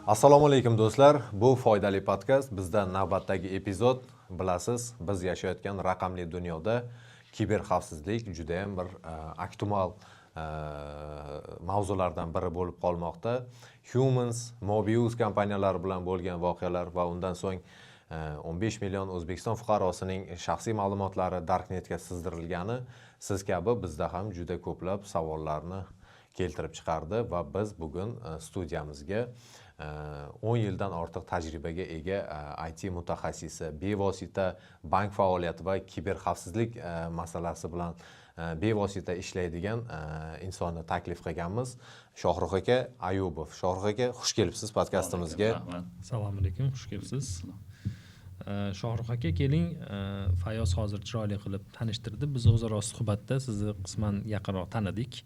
Assalomu alaykum do'stlar. Bu foydali podkast. Bizda navbatdagi epizod, bilasiz, biz yashayotgan raqamli dunyoda kiberxavfsizlik juda ham bir aktual mavzulardan biri bo'lib qolmoqda. Humans, Mobius kompaniyalari bilan bo'lgan voqealar va undan so'ng 15 million O'zbekiston fuqarosining shaxsiy ma'lumotlari Darknetga sizdirilgani siz kabi bizda ham juda ko'plab savollarni keltirib chiqardi va biz bugun studiyamizga 10 yildan ortiq tajribaga ega IT mutaxassisi, bevosita bank faoliyati va kiberxavfsizlik masalasi bilan bevosita ishlaydigan insonni taklif qilganmiz. Shohrux aka Ayubov. Shohrux aka, xush kelibsiz podkastimizga. Assalomu alaykum, xush kelibsiz. Shohrux aka, keling, Fayoz hozir chiroyli qilib tanishtirdi. Biz o'zaro suhbatda sizni qisman yaqinroq tanidik.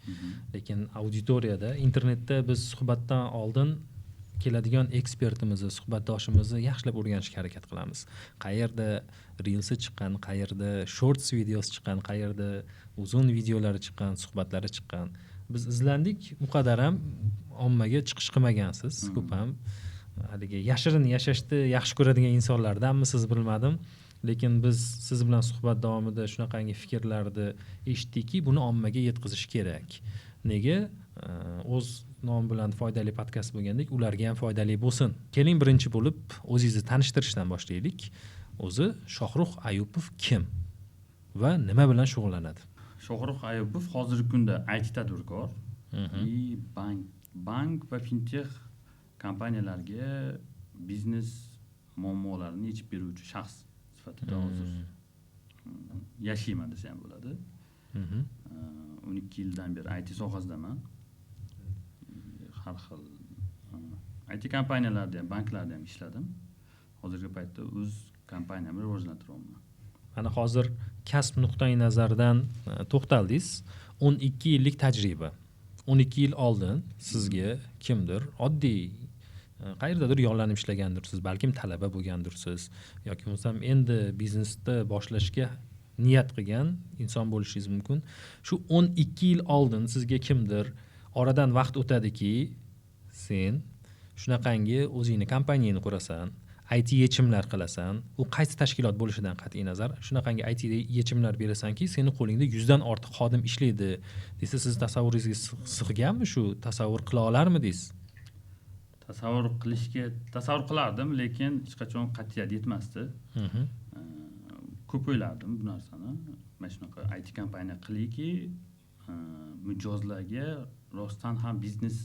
Lekin auditoriyada, internetda biz suhbatdan oldin keladigan ekspertimizni, suhbatdoshimizni yaxshilab o'rganishga harakat qilamiz. Qayerda reelsi chiqqan, qayerda shorts videosi chiqqan, qayerda uzun videolari chiqqan, suhbatlari chiqqan. Biz izlandik, u qadar ham ommaga chiqish qilmagansiz. Ko'p ham haligi yashirin yashashni yaxshi ko'radigan insonlardanmisiz bilmadim. Lekin biz siz bilan suhbat davomida shunaqangi fikrlarni eshitdikki, buni ommaga yetkazish kerak. Nega? O'z nom bilan foydali podkast bo'lgandek, ularga ham foydali bo'lsin. Keling, birinchi bo'lib o'zingizni tanishtirishdan boshlaylik. O'zi Shohrux Ayubov kim va nima bilan shug'ullanadi? Shohrux Ayubov hozirgi kunda IT tadbirkor, bank va fintech kompaniyalarga biznes muammolarini yechib beruvchi shaxs sifatida hozir yashayman desa ham bo'ladi. 12 yildan beri IT sohasidaman. Har xil IT kompaniyalarda ham, banklarda ham ishladim. Hozirgi paytda o'z kompaniyamni rivojlantiryapman. Mana hozir kasb nuqtai nazaridan to'xtaldingiz. 12 yillik tajriba. 12 yil oldin sizga kimdir oddiy qayerdadir yollanib ishlagandirsiz, balkim talaba bo'lgandirsiz yoki bo'lmasam endi biznesda boshlashga niyat qilgan inson bo'lishingiz mumkin. Shu 12 yil oldin sizga kimdir oradan vaqt o'tadiki, sen shunaqangi o'zingni kompaniyangni qurasan, IT yechimlar qilasan, u qaysi tashkilot bo'lishidan qat'iy nazar, shunaqangi IT yechimlar berasanki, seni qo'lingda 100 dan ortiq xodim ishlaydi desa, siz tasavvuringizga sig'ganmi? Shu tasavvur qila olarmidingiz? Tasavvur qilardim, lekin hech qachon qat'iyat yetmasdi. Ko'p o'ylardim bu narsani. Mana shunaqa IT kompaniya qiliki, mijozlarga rostdan ham biznes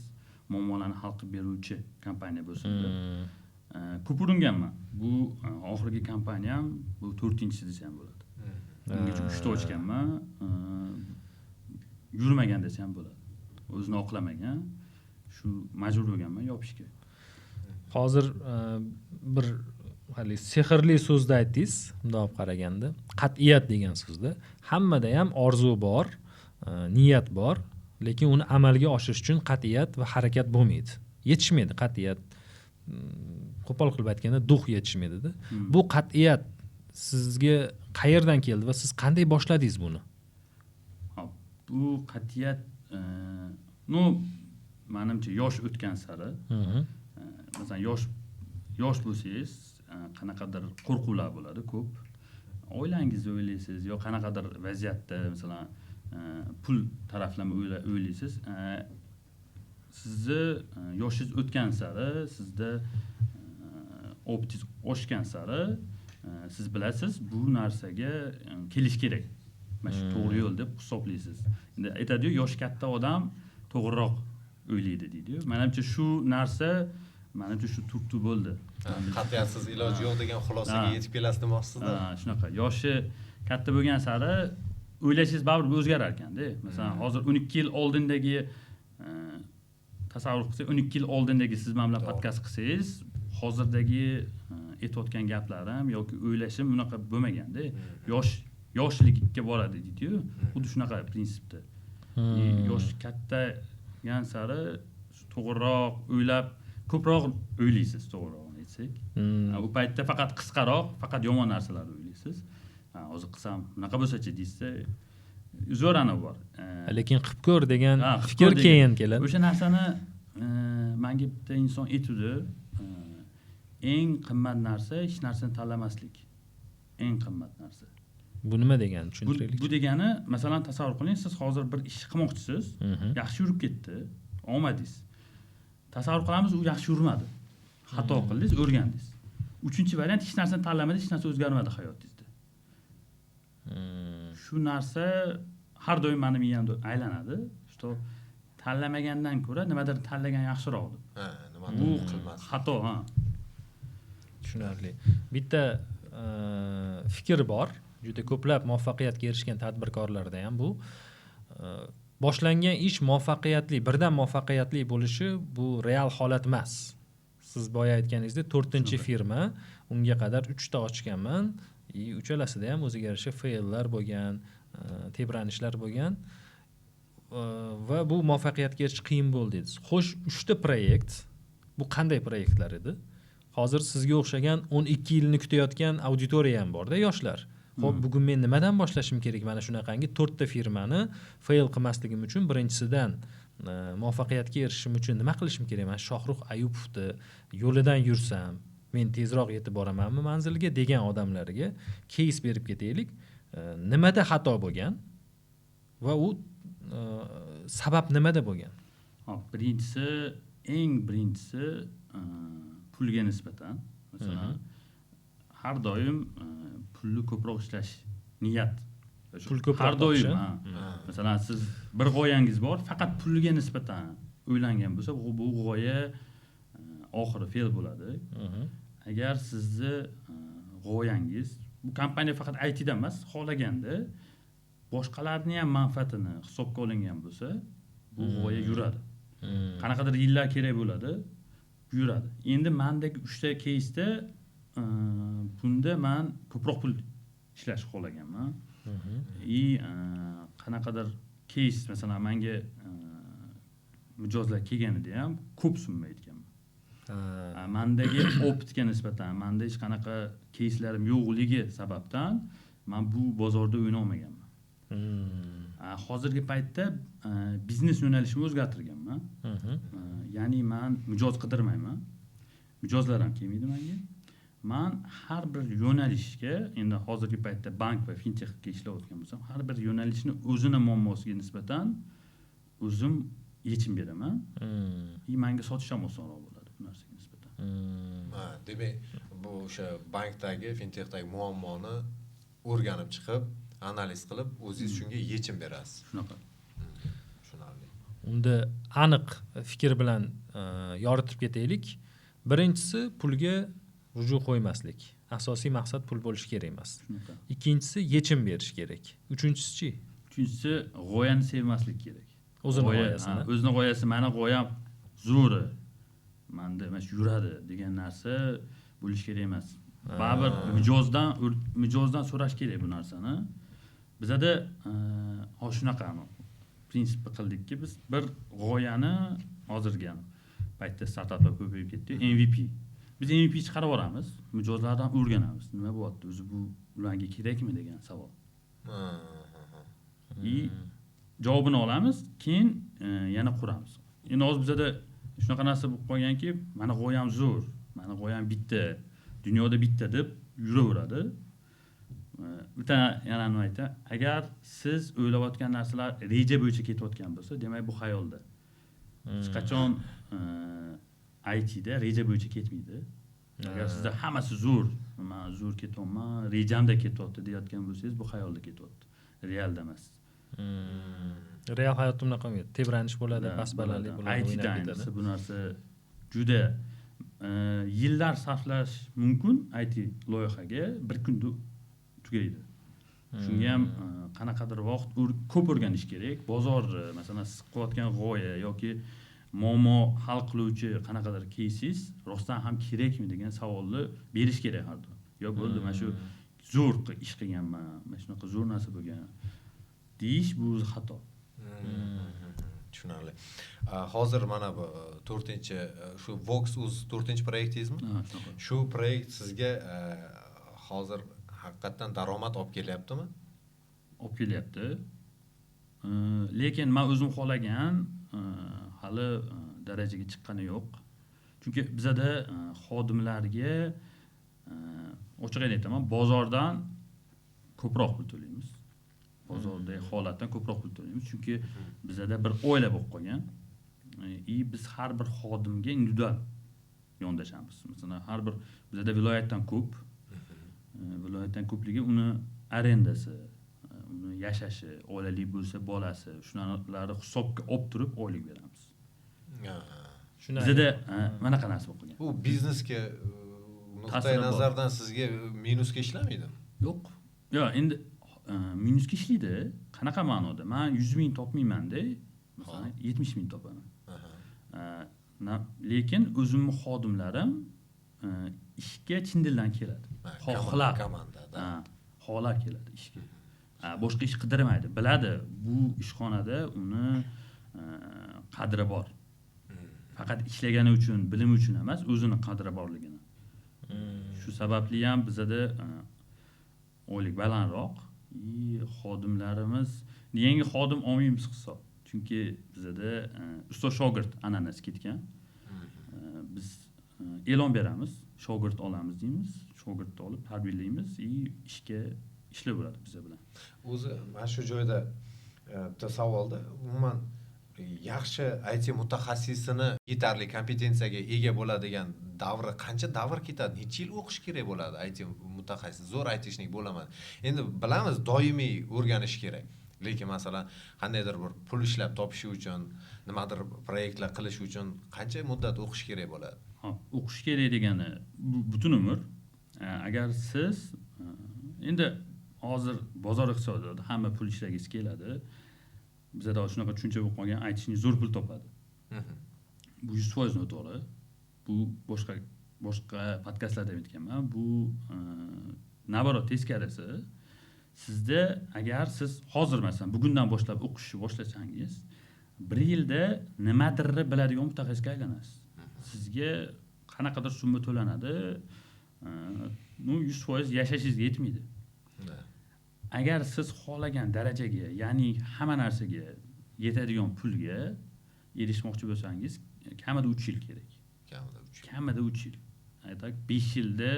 muammolarini hal qilib beruvchi kompaniya bo'lsin deb ko'p uringanman. Bu oxirgi kompaniyam bu 4-inchisi desa ham bo'ladi. Bungacha 3 ta ochganman. Yurmagan desa ham bo'ladi. O'zini oqlamagan. Shu majbur bo'lganman yopishga. Hozir bir hali sehrli so'zni aytdingiz, bundoq qaraganda, qat'iyat degan so'zda hammada ham orzu bor, niyat bor, lekin uni amalga oshirish uchun qat'iyat va harakat bo'lmaydi. Yetishmaydi qat'iyat. Qo'pol qilib aytganda duh yetishmaydi-da. Bu qat'iyat sizga qayerdan keldi va siz qanday boshladingiz buni? Bu qat'iyat menimcha yosh o'tgan sari, masalan yosh bo'lsangiz, qanaqadir qo'rquvlar bo'ladi ko'p. Oilangizni o'ylaysiz, yo qanaqadir vaziyatda, masalan, pul taraflama o'ylaysiz. Sizni yoshingiz o'tgan sari, sizda optingiz oshgan sari, siz bilasiz, bu narsaga kelish kerak. Mana shu to'g'ri yo'l deb hisoblaysiz. Endi aytadi-yu, yosh katta odam to'g'riroq o'ylaydi deydi-yu. Menimcha shu narsa shu turtib bo'ldi. Qat'iyatsiz iloj yo'q degan xulosaga yetib kelasiz demoqsizda. Shunaqa. Yoshi katta bo'lgan sari o'ylashingiz baribir o'zgarar ekanda. Masalan, hozir 12 yil oldindagi tasavvur qilsangiz, 12 yil oldindagi siz men bilan podkast qilsangiz, hozirdagi aytayotgan gaplarim yoki o'ylashim unaqa bo'lmaganda. Yoshlikka boradi deydi-yu. Xuddi shunaqa prinsipda. Yosh kattagan sari to'g'riroq o'ylab, ko'proq o'ylaysiz, to'g'rirog'ini aytsak. U paytda faqat qisqaroq, faqat yomon narsalarni o'ylaysiz. Hozir qilsam bunaqa bo'lsa-chi deysa, zo'r ana bor. Lekin qilib ko'r degan fikr keyin keladi. O'sha narsani menga bitta inson aytdi, eng qimmat narsa hech narsani tanlamaslik. Eng qimmat narsa. Bu nima degani tushuntiraylik. Bu degani, masalan, tasavvur qiling, siz hozir bir ish qilmoqchisiz, yaxshi yurib ketdi, omadingiz. Tasavvur qilamiz, u yaxshi yurmadi. Xato qildingiz, o'rgandingiz. Uchinchi variant, hech narsani tanlamadingiz, hech narsa o'zgarmadi hayotingizda. Shu narsa har doim meni miyamda aylanadi. Что tanlamagandan ko'ra nimadir tanlagan yaxshiroq deb. Bu xato, ha. Tushunarli. Bitta fikr bor. Juda ko'plab muvaffaqiyatga erishgan tadbirkorlarda ham bu boshlangan ish muvaffaqiyatli, birdan muvaffaqiyatli bo'lishi bu real holat emas. Siz boya aytganingizdek 4-firma, unga qadar 3 ta ochganman. Uchalasida ham o'ziga yarasha faillar bo'lgan, tebranishlar bo'lgan va bu muvaffaqiyatga erishish qiyin bo'ldi dedingiz. Xo'sh, 3 ta proyekt bu qanday proyektlar edi? Hozir sizga o'xshagan 12 yilni kutayotgan auditoriya ham bor-da, yoshlar. Xo'p, bugun men nimadan boshlashim kerak? Mana shunaqangi 4 ta firmani fail qilmasligim uchun birinchisidan muvaffaqiyatga erishishim uchun nima qilishim kerak? Men Shohrux Ayupovni yo'lidan yursam, men tezroq yetib boramanmi manzilga degan odamlarga case berib ketaylik. Nimada xato bo'lgan va u sabab nimada bo'lgan? Birinchisi, eng birinchisi pulga nisbatan. Masalan, har doim pulni ko'proq ishlash niyat. Pul ko'proq har doim. Masalan, siz bir g'oyangiz bor, faqat pulga nisbatan o'ylangan bo'lsa, bu g'oya oxiri fail bo'ladi. Agar sizni g'oyangiz bu kompaniya faqat ITda emas, xohlaganda boshqalarning ham manfaatini hisobga olingan bo'lsa, bu g'oya yuradi. Qanaqadir yillar kerak bo'ladi, yuradi. Endi mendagi 3 ta keysda bunda men ko'proq pul ishlash xohlaganman. Qanaqadir keys, masalan, menga mijozlar kelganida ham ko'p summa aytganman. Mendagi optga nisbatan, menda hech qanaqa keyslarim yo'qligi sababdan men bu bozorda o'ynay olmaganman. Hozirgi paytda biznes yo'nalishimni o'zgartirganman. Ya'ni men mijoz qidirmayman. Mijozlar ham kelmaydi menga. Men har bir yo'nalishga, endi hozirgi paytda bank va fintechga ishlayotgan bo'lsam, har bir yo'nalishni o'zini muammosiga nisbatan o'zim yechim beraman. Menga sotish ham osonroq bo'ladi bu narsaga nisbatan. Demak, bu o'sha bankdagi, fintechdagi muammoni o'rganib chiqib, analiz qilib, o'zingiz shunga yechim berasiz. Shunaqa. Tushunarli. Unda aniq fikr bilan yoritib ketaylik. Birinchisi pulga ruju qo'ymaslik. Asosiy maqsad pul bo'lishi kerak emas. Shunaqa. Ikkinchisi yechim berish kerak. Uchinchisi-chi? Uchinchisi g'oyani sevmaslik kerak. O'zini g'oyasini. O'zini g'oyasi, meni g'oyam zo'ri. Menda mana shu yuradi degan narsa bo'lish kerak emas. Baribir mijozdan so'rash kerak bu narsani. Bizada shunaqa prinsipni qildikki, biz bir g'oyani hozirgi paytda startaplar ko'payib ketdi. MVP. Biz MVP chiqarib olamiz, mijozlardan o'rganamiz. Nima bo'lyapti? O'zi bu ularga kerakmi degan savol. Javobini olamiz, keyin yana quramiz. Endi hozir bizada shunaqa narsa bo'lib qolganki, meni g'oyam zo'r, meni g'oyam bitta, dunyoda bitta deb yuraveradi. Bitta yana nima aytay, agar siz o'ylayotgan narsalar reja bo'yicha ketayotgan bo'lsa, demak bu xayolda. Hech qachon ITda reja bo'yicha ketmaydi. Agar sizda hammasi zo'r, men zo'r ketyapman, rejamda ketyapti deyotgan bo'lsangiz, bu xayolda ketyapti. Realda emas. Real hayotda bunaqa emas. Tebranish bo'ladi, pasbalalik bo'ladi, o'ynab ketadi. Bu narsa juda yillar sarflash mumkin IT loyihaga, bir kunda tugaydi. Shunga ham qanaqadir vaqt ko'p o'rganish kerak. Bozor, masalan, siz qilayotgan g'oya yoki muammo hal qiluvchi qanaqadir кейsiz rostdan ham kerakmi degan savolni berish kerak har doim. Yo bo'ldi, mana shu zo'r ish qilganman, mana shunaqa zo'r narsa bo'lgan. Deyish bu xato. Tushunarli. Hozir mana bu 4-chi shu Vox.uz 4-proyektingizmi? Shu proyekt sizga hozir haqiqatan daromad olib kelyaptimi? Olib kelyapti. Lekin men o'zim xohlagan hali darajaga chiqqani yo'q. chunki bizada xodimlarga ochig'ini aytaman, bozordan ko'proq pul to'laymiz. Bozordagi holatdan ko'proq pul to'laymiz, chunki bizada bir oila bo'lib qolgan. Biz har bir xodimga individual yondashamiz. Masalan, har bir bizada viloyatdan ko'p. Viloyatdan ko'pligi uni arendasi, uni yashashi, oilali bo'lsa bolasi, shularni hisobga olib turib oylik beramiz. Bizada manaqa narsa bo'lib qolgan. Bu biznesga nuqtai nazardan sizga minusga ishlamaydi? Yo'q. Yo'q, endi minusga ishlaydi. Qanaqa ma'noda? Men 100 ming topmayman-da, masalan 70 ming topaman. Lekin o'zimning xodimlarim ishga chin dildan keladi. Komandada. Xohlar keladi ishga. Boshqa ish qidirmaydi. Biladi, bu ishxonada uni qadri bor. Faqat ishlagani uchun, bilimi uchun emas, o'zini qadri borligini. Shu sababli ham bizada oylik balandroq. Xodimlarimiz, yangi xodim olmaymiz hisob. Chunki bizada ustoz shogird an'anasi ketgan. Biz e'lon beramiz, shogird olamiz deymiz, shogirdni olib tarbiyalaymiz, ishga ishlayveradi biz bilan. O'zi mana shu joyda bitta savolda, umuman yaxshi IT mutaxassisini yetarli kompetensiyaga ega bo'ladigan davri qancha davr ketadi? Necha yil o'qish kerak bo'ladi IT mutaxassis? Zo'r aytishnik bo'laman. Endi bilamiz, doimiy o'rganish kerak. Lekin masalan, qandaydir bir pul ishlab topish uchun, nimadir proyektlar qilish uchun qancha muddat o'qish kerak bo'ladi? O'qish kerak degani butun umr. Agar siz endi hozir bozor iqtisodiyotida hamma pul ishlagiz keladi. Bizada shunaqa tushuncha bo'lib qolgan, aytishni zo'r pul topadi. Bu 100% noto'g'ri. Bu boshqa podkastlarda aytganman. Bu naborot teskarisi. Sizda agar siz hozir masalan bugundan boshlab o'qishni boshlasangiz, 1 yilda nimadirni biladigan mutaxassisga aylanasiz. Sizga qanaqadir summa to'lanadi, 100% yashashingizga yetmaydi. Agar siz xohlagan darajaga, ya'ni hamma narsaga yetadigan pulga erishmoqchi bo'lsangiz, kamida 3 yil kerak. Kamida 3 yil. Aytak 5 yilda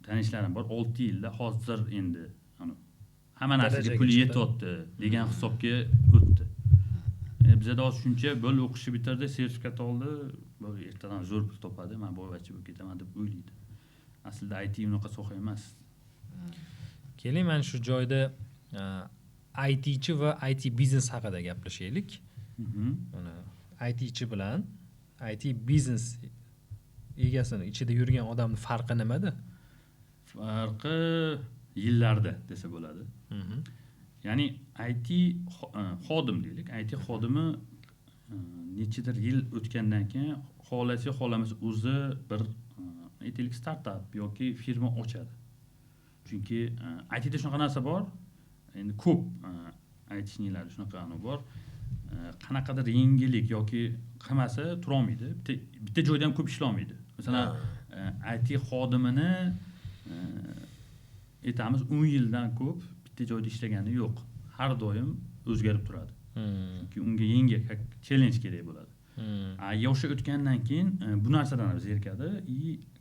tanishlarim bor, 6 yilda hozir endi hamma narsaga pul yetyapti degan hisobga o'tdi. Bizada hozir shuncha bo'lib o'qishni bitirdi, sertifikat oldi, ertadan zo'r pul topadi, men boyvachcha bo'lib ketaman deb o'ylaydi. Aslida IT unaqa soha emas. Keling, mana shu joyda ITchi va IT biznes haqida gaplashaylik. ITchi bilan IT biznes egasini ichida yurgan odamning farqi nimada? Farqi yillarda desa bo'ladi. Ya'ni IT xodim deylik, IT xodimi nechadir yil o'tgandan keyin xohlasa xohlamasa o'zi bir aytaylik startap yoki firma ochadi. Chunki ITda shunaqa narsa bor. Endi ko'p ITchilarga shunaqa bor. Qanaqadir yangilik yoki qilmasa tura olmaydi. Bitta joyda ham ko'p ishlay olmaydi. Masalan, IT xodimini aytamiz 10 yildan ko'p bitta joyda ishlagani yo'q. Har doim o'zgarib turadi. Chunki unga yangi challenge kerak bo'ladi. Yoshi o'tgandan keyin bu narsadan zerikadi,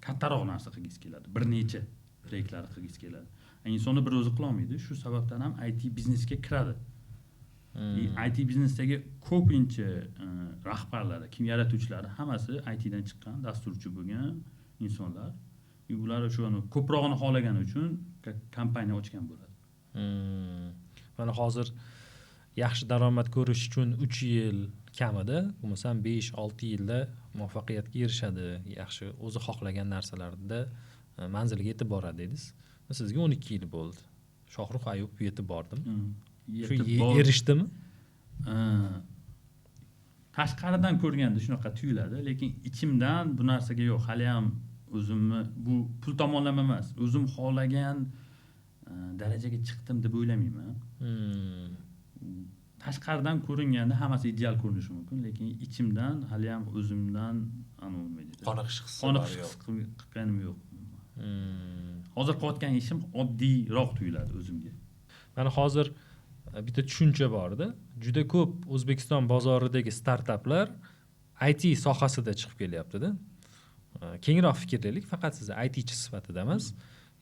kattaroq narsa qilgisi keladi. Bir necha proyektlar qilgisi keladi. Insonni bir o'zi qila olmaydi. Shu sababdan ham IT biznesga kiradi. IT biznesdagi ko'pincha rahbarlari, kim yaratuvchilari hammasi ITdan chiqqan, dasturchi bo'lgan insonlar. Ular shu ko'prog'ini xohlagani uchun kompaniya ochgan bo'ladi. Mana hozir yaxshi daromad ko'rish uchun 3 yil kamida, bo'lmasam 5-6 yilda muvaffaqiyatga erishadi. Yaxshi o'zi xohlagan narsalarda manzilga yetib boradi dedingiz. Sizga 12 yil bo'ldi. Shohrux Ayubov yetib bordimi? Shu erishdimi? Tashqaridan ko'rganda shunaqa tuyuladi, lekin ichimdan bu narsaga yo'q, hali ham o'zimni bu pul tomonlama emas, o'zim xohlagan darajaga chiqdim deb o'ylamayman. Tashqaridan ko'ringanda hammasi ideal ko'rinishi mumkin, lekin ichimdan hali ham o'zimdan qoniqish hissi qilganim yo'q. Hozir qilayotgan ishim oddiyroq tuyuladi o'zimga. Mana hozir bitta tushuncha borda, juda ko'p O'zbekiston bozoridagi startaplar IT sohasida chiqib kelyapti-da. Kengroq fikrlaylik, faqat siz ITchi sifatida emas,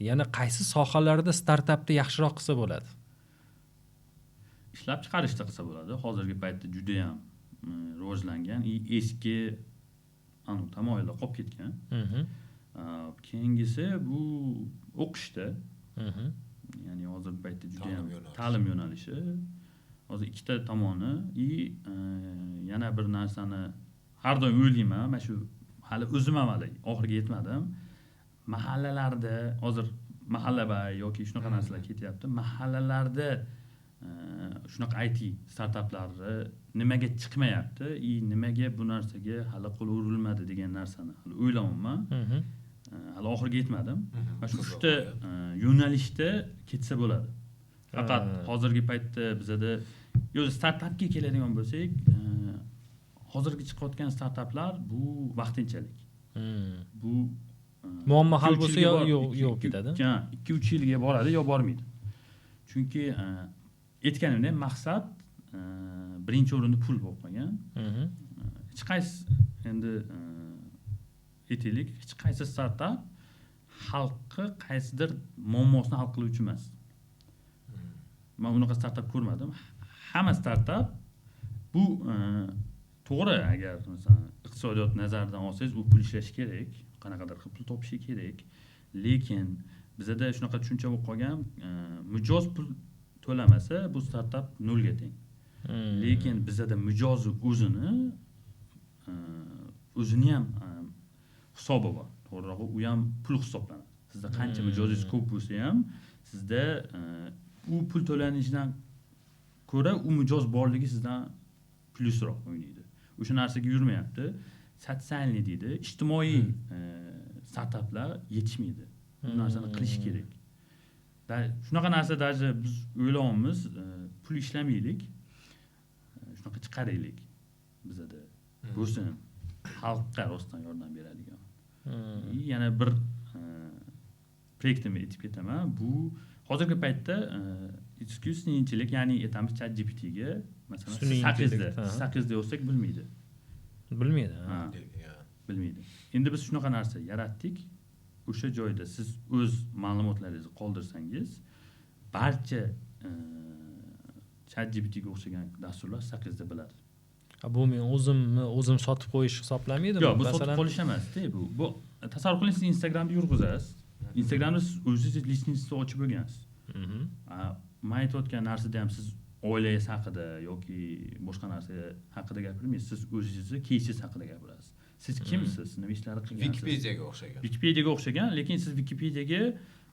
yana qaysi sohalarda startapni yaxshiroq qilsa bo'ladi? Ishlab chiqarishda qilsa bo'ladi. Hozirgi paytda juda ham rivojlangan, eski tamoyillar qolib ketgan. Keyingisi bu o'qishda. Ya'ni hozirgi paytda juda ham ta'lim yo'nalishi. Hozir ikkita tomoni, yana bir narsani har doim o'ylayman, mana shu hali o'zim ham hali oxiriga yetmadim. Mahallalarda hozir mahallabay yoki shunaqa narsalar ketyapti. Mahallalarda shunaqa IT startaplari nimaga chiqmayapti? Nimaga bu narsaga hali qo'l urilmadi degan narsani hali o'ylayapman. Hali oxiriga yetmadim. Mana shu uchta yo'nalishda ketsa bo'ladi. Faqat hozirgi paytda bizada o'zi startapga keladigan bo'lsak, hozirgi chiqayotgan startaplar bu vaqtinchalik. Bu muammo hal bo'lsa yo'q ketadi. 2-3 yilga boradi yo bormaydi. Chunki aytganimdek maqsad birinchi o'rinda pul bo'lib qolgan. Hech qaysi endi aytaylik, hech qaysi startap xalqqa qaysidir muammosini hal qiluvchi emas. Men unaqa startap ko'rmadim. Hamma startap bu to'g'ri, agar masalan iqtisodiyot nazaridan olsangiz, u pul ishlashi kerak, qanaqadir qilib pul topishi kerak. Lekin bizada shunaqa tushuncha bo'lib qolgan, mijoz pul to'lamasa bu startap nolga teng. Lekin bizada mijozi o'zini ham hisobi bor. To'g'rirog'i u ham pul hisoblanadi. Sizda qancha mijozingiz ko'p bo'lsa ham, sizda u pul to'lanishidan ko'ra u mijoz borligi sizdan plyusroq o'ynaydi. O'sha narsaga yurmayapti. Sotsialniy deydi, ijtimoiy startaplar yetishmaydi. Bu narsani qilish kerak. Shunaqa narsa даже biz o'ylayapmiz, pul ishlamaylik, shunaqa chiqaraylik bizada. Bo'lsin xalqqa rostdan yordam beradigan. Yana bir proyektimni aytib ketaman. Bu hozirgi paytda iskusniy intellekt, ya'ni aytamiz ChatGPT ga masalan 8 da olsak bilmaydi. Bilmaydi. Endi biz shunaqa narsa yaratdik. O'sha joyda siz o'z ma'lumotlaringizni qoldirsangiz, barcha ChatGPT ga o'xshagan dasturlar 8 da biladi. Bu men o'zim sotib qo'yish hisoblanmaydimi? Yo'q, bu sotib qolish emas-da, bu tasavvur qiling, siz Instagramda yurg'izasiz. Instagramda siz o'zingiz listningizni ochib bo'lgansiz. Men aytayotgan narsada ham siz oilangiz haqida yoki boshqa narsa haqida gapirmaysiz, siz o'zingizni кейsingiz haqida gapirasiz. Siz kimsiz? Nima ishlar qilgansiz? Wikipediyaga o'xshagan, lekin siz Wikipediyaga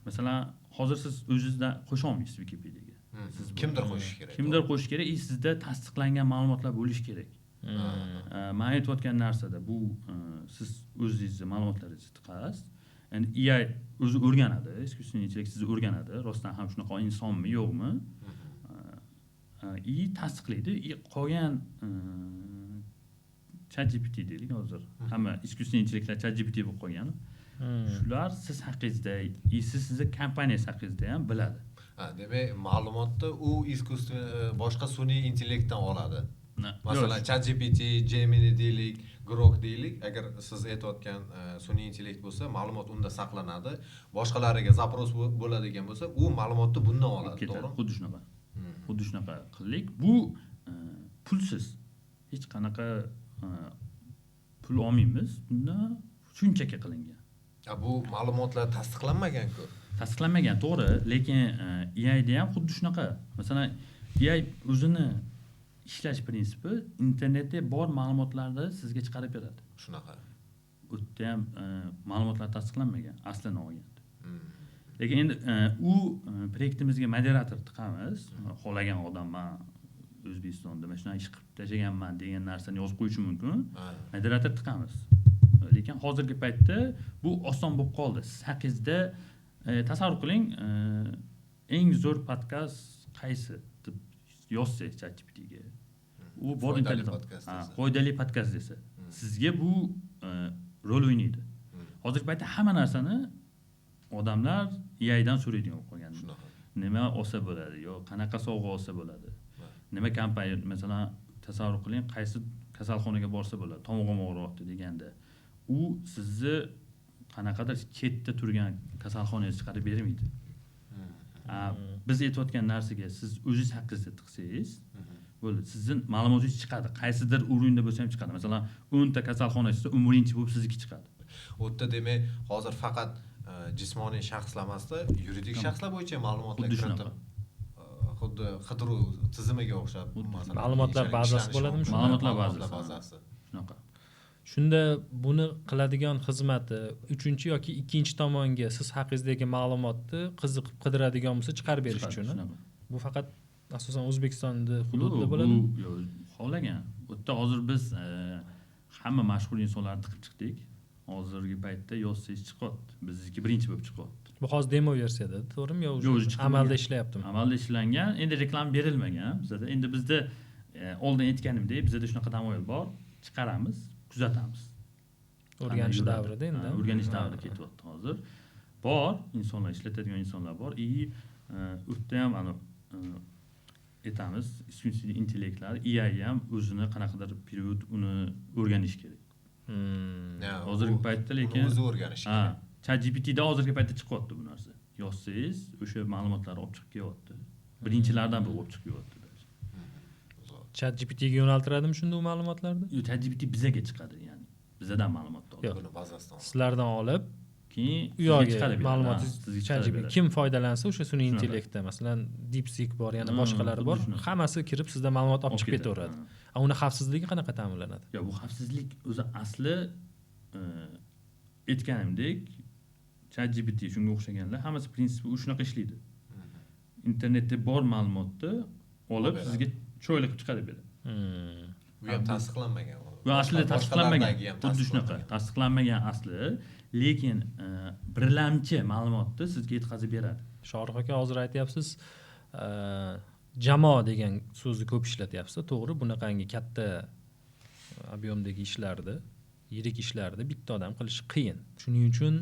masalan hozir siz o'zingizdan qo'sha olmaysiz Wikipediyaga. Siz kimdir qo'shish kerak. Kimdir qo'shish kerak, sizda tasdiqlangan ma'lumotlar bo'lishi kerak. Men aytayotgan narsada bu siz o'zingizni ma'lumotlaringizni tiqasiz. Endi AI o'zi o'rganadi, iskusniy intellekt sizni o'rganadi, rostdan ham shunaqa insonmi, yo'qmi? Tasdiqlaydi. Qolgan ChatGPT deylik hozir. Hamma iskusniy intellektlar ChatGPT bo'lib qolgan. Shular siz haqingizda, sizni kompaniyangiz haqingizda ham biladi. Demak, ma'lumotni u boshqa sun'iy intellektdan oladi. Masalan, ChatGPT, Gemini deylik, Grok deylik, agar siz aytayotgan sun'iy intellekt bo'lsa, ma'lumot unda saqlanadi. Boshqalariga zapros bo'ladigan bo'lsa, u ma'lumotni bundan oladi, to'g'rimi? Xuddi shunaqa qildik. Bu pulsiz. Hech qanaqa pul olmaymiz. Bunda shunchaki qilingan. Bu ma'lumotlar tasdiqlanmagan-ku. Tasdiqlanmagan, to'g'ri, lekin AI da ham xuddi shunaqa. Masalan, AI o'zini ishlash prinsipi internetda bor ma'lumotlarni sizga chiqarib beradi. Shunaqa. Bu yerda ham ma'lumotlar tasdiqlanmagan, aslini olganda. Lekin endi u proyektimizga moderator tiqamiz. Xohlagan odam men O'zbekistonda mana shunday ish qilib tashaganman degan narsani yozib qo'yishi mumkin. Moderator tiqamiz. Lekin hozirgi paytda bu oson bo'lib qoldi. Siz haqingizda tasavvur qiling, eng zo'r podkast qaysi deb yozsangiz ChatGPT ga. U bor foydali podkast desa, sizga bu rol o'ynaydi. Hozirgi paytda hamma narsani odamlar AI dan so'raydigan bo'lib qolgan. Nima olsa bo'ladi, yo qanaqa sovg'a olsa bo'ladi. Nima kompaniya, masalan, tasavvur qiling, qaysi kasalxonaga borsa bo'ladi, tomog'im og'riyapti deganda, u sizni qanaqadir chetda turgan kasalxonaga chiqarib bermaydi. Biz aytayotgan narsaga siz o'zingiz haqingizda tiqsangiz, bo'ldi, sizning ma'lumotingiz chiqadi. Qaysidir o'rinda bo'lsa ham chiqadi. Masalan, 10 ta kasalxona ichida 10-chi bo'lib sizniki chiqadi. U yerda demak, hozir faqat jismoniy shaxslar emasda, yuridik shaxslar bo'yicha ma'lumotlar kiritib, xuddi qidiruv tizimiga o'xshab, masalan, ma'lumotlar bazasi bo'ladimi? Ma'lumotlar bazasi. Shunaqa. Shunda buni qiladigan xizmati uchinchi yoki ikkinchi tomonga siz haqingizdagi ma'lumotni qiziqib qidiradigan bo'lsa chiqarib berish uchun. Bu faqat asosan O'zbekistonda hududida bo'ladi. Yo'q, xohlagan. Bu yerda hozir biz hamma mashhur insonlarni tiqib chiqdik. Hozirgi paytda yozsangiz chiqyapti. Bizniki birinchi bo'lib chiqyapti. Bu hozir demo versiyada, to'g'rimi? Yo, amalda ishlayaptimi? Amalda ishlangan, endi reklama berilmagan bizda. Endi bizda oldin aytganimdek, bizda shunaqa tamoyil bor, chiqaramiz, kuzatamiz. O'rganish davrida endi. O'rganish davrida ketyapti hozir. Bor, insonlar ishlatadigan insonlar bor. U yerda ham aytamiz, iskunchilik intellektlar, AI ham o'zini qanaqadir period uni o'rganish kerak. Hozirgi paytda lekin o'zi o'rganish kerak. ChatGPT da hozirgi paytda chiqyapti bu narsa. Yozsangiz, o'sha ma'lumotlarni olib chiqib kelyapti. Birinchilardan biri olib chiqib kelyapti. ChatGPT ga yo'naltiradimi shunda u ma'lumotlarni? Yo'q, ChatGPT bizaga chiqadi, ya'ni. Bizadan ma'lumot oladi. Buni bazasidan. Sizlardan olib, keyin u yoqqa ma'lumot ChatGPT kim foydalansa o'sha sun'iy intellektda, masalan, DeepSeek bor, yana boshqalari bor, hammasi kirib sizdan ma'lumot olib chiqib ketaveradi. Uni xavfsizligi qanaqa ta'minlanadi? Yo'q, bu xavfsizlik o'zi asli aytganimdek, ChatGPT shunga o'xshaganlar, hammasi prinsipi shunaqa ishlaydi. Internetda bor ma'lumotni olib sizga cho'ylik chiqarib beradi. Bu ham tasdiqlanmagan. Bu aslida tasdiqlanmagan. Xuddi shunaqa, tasdiqlanmagan asli, lekin birlamchi ma'lumotni sizga yetkazib beradi. Shohrux aka, hozir aytyapsiz, jamoa degan so'zni ko'p ishlatyapsiz, to'g'ri? Bunaqangi katta ob'yomdagi ishlarni, yirik ishlarni bitta odam qilish qiyin. Shuning uchun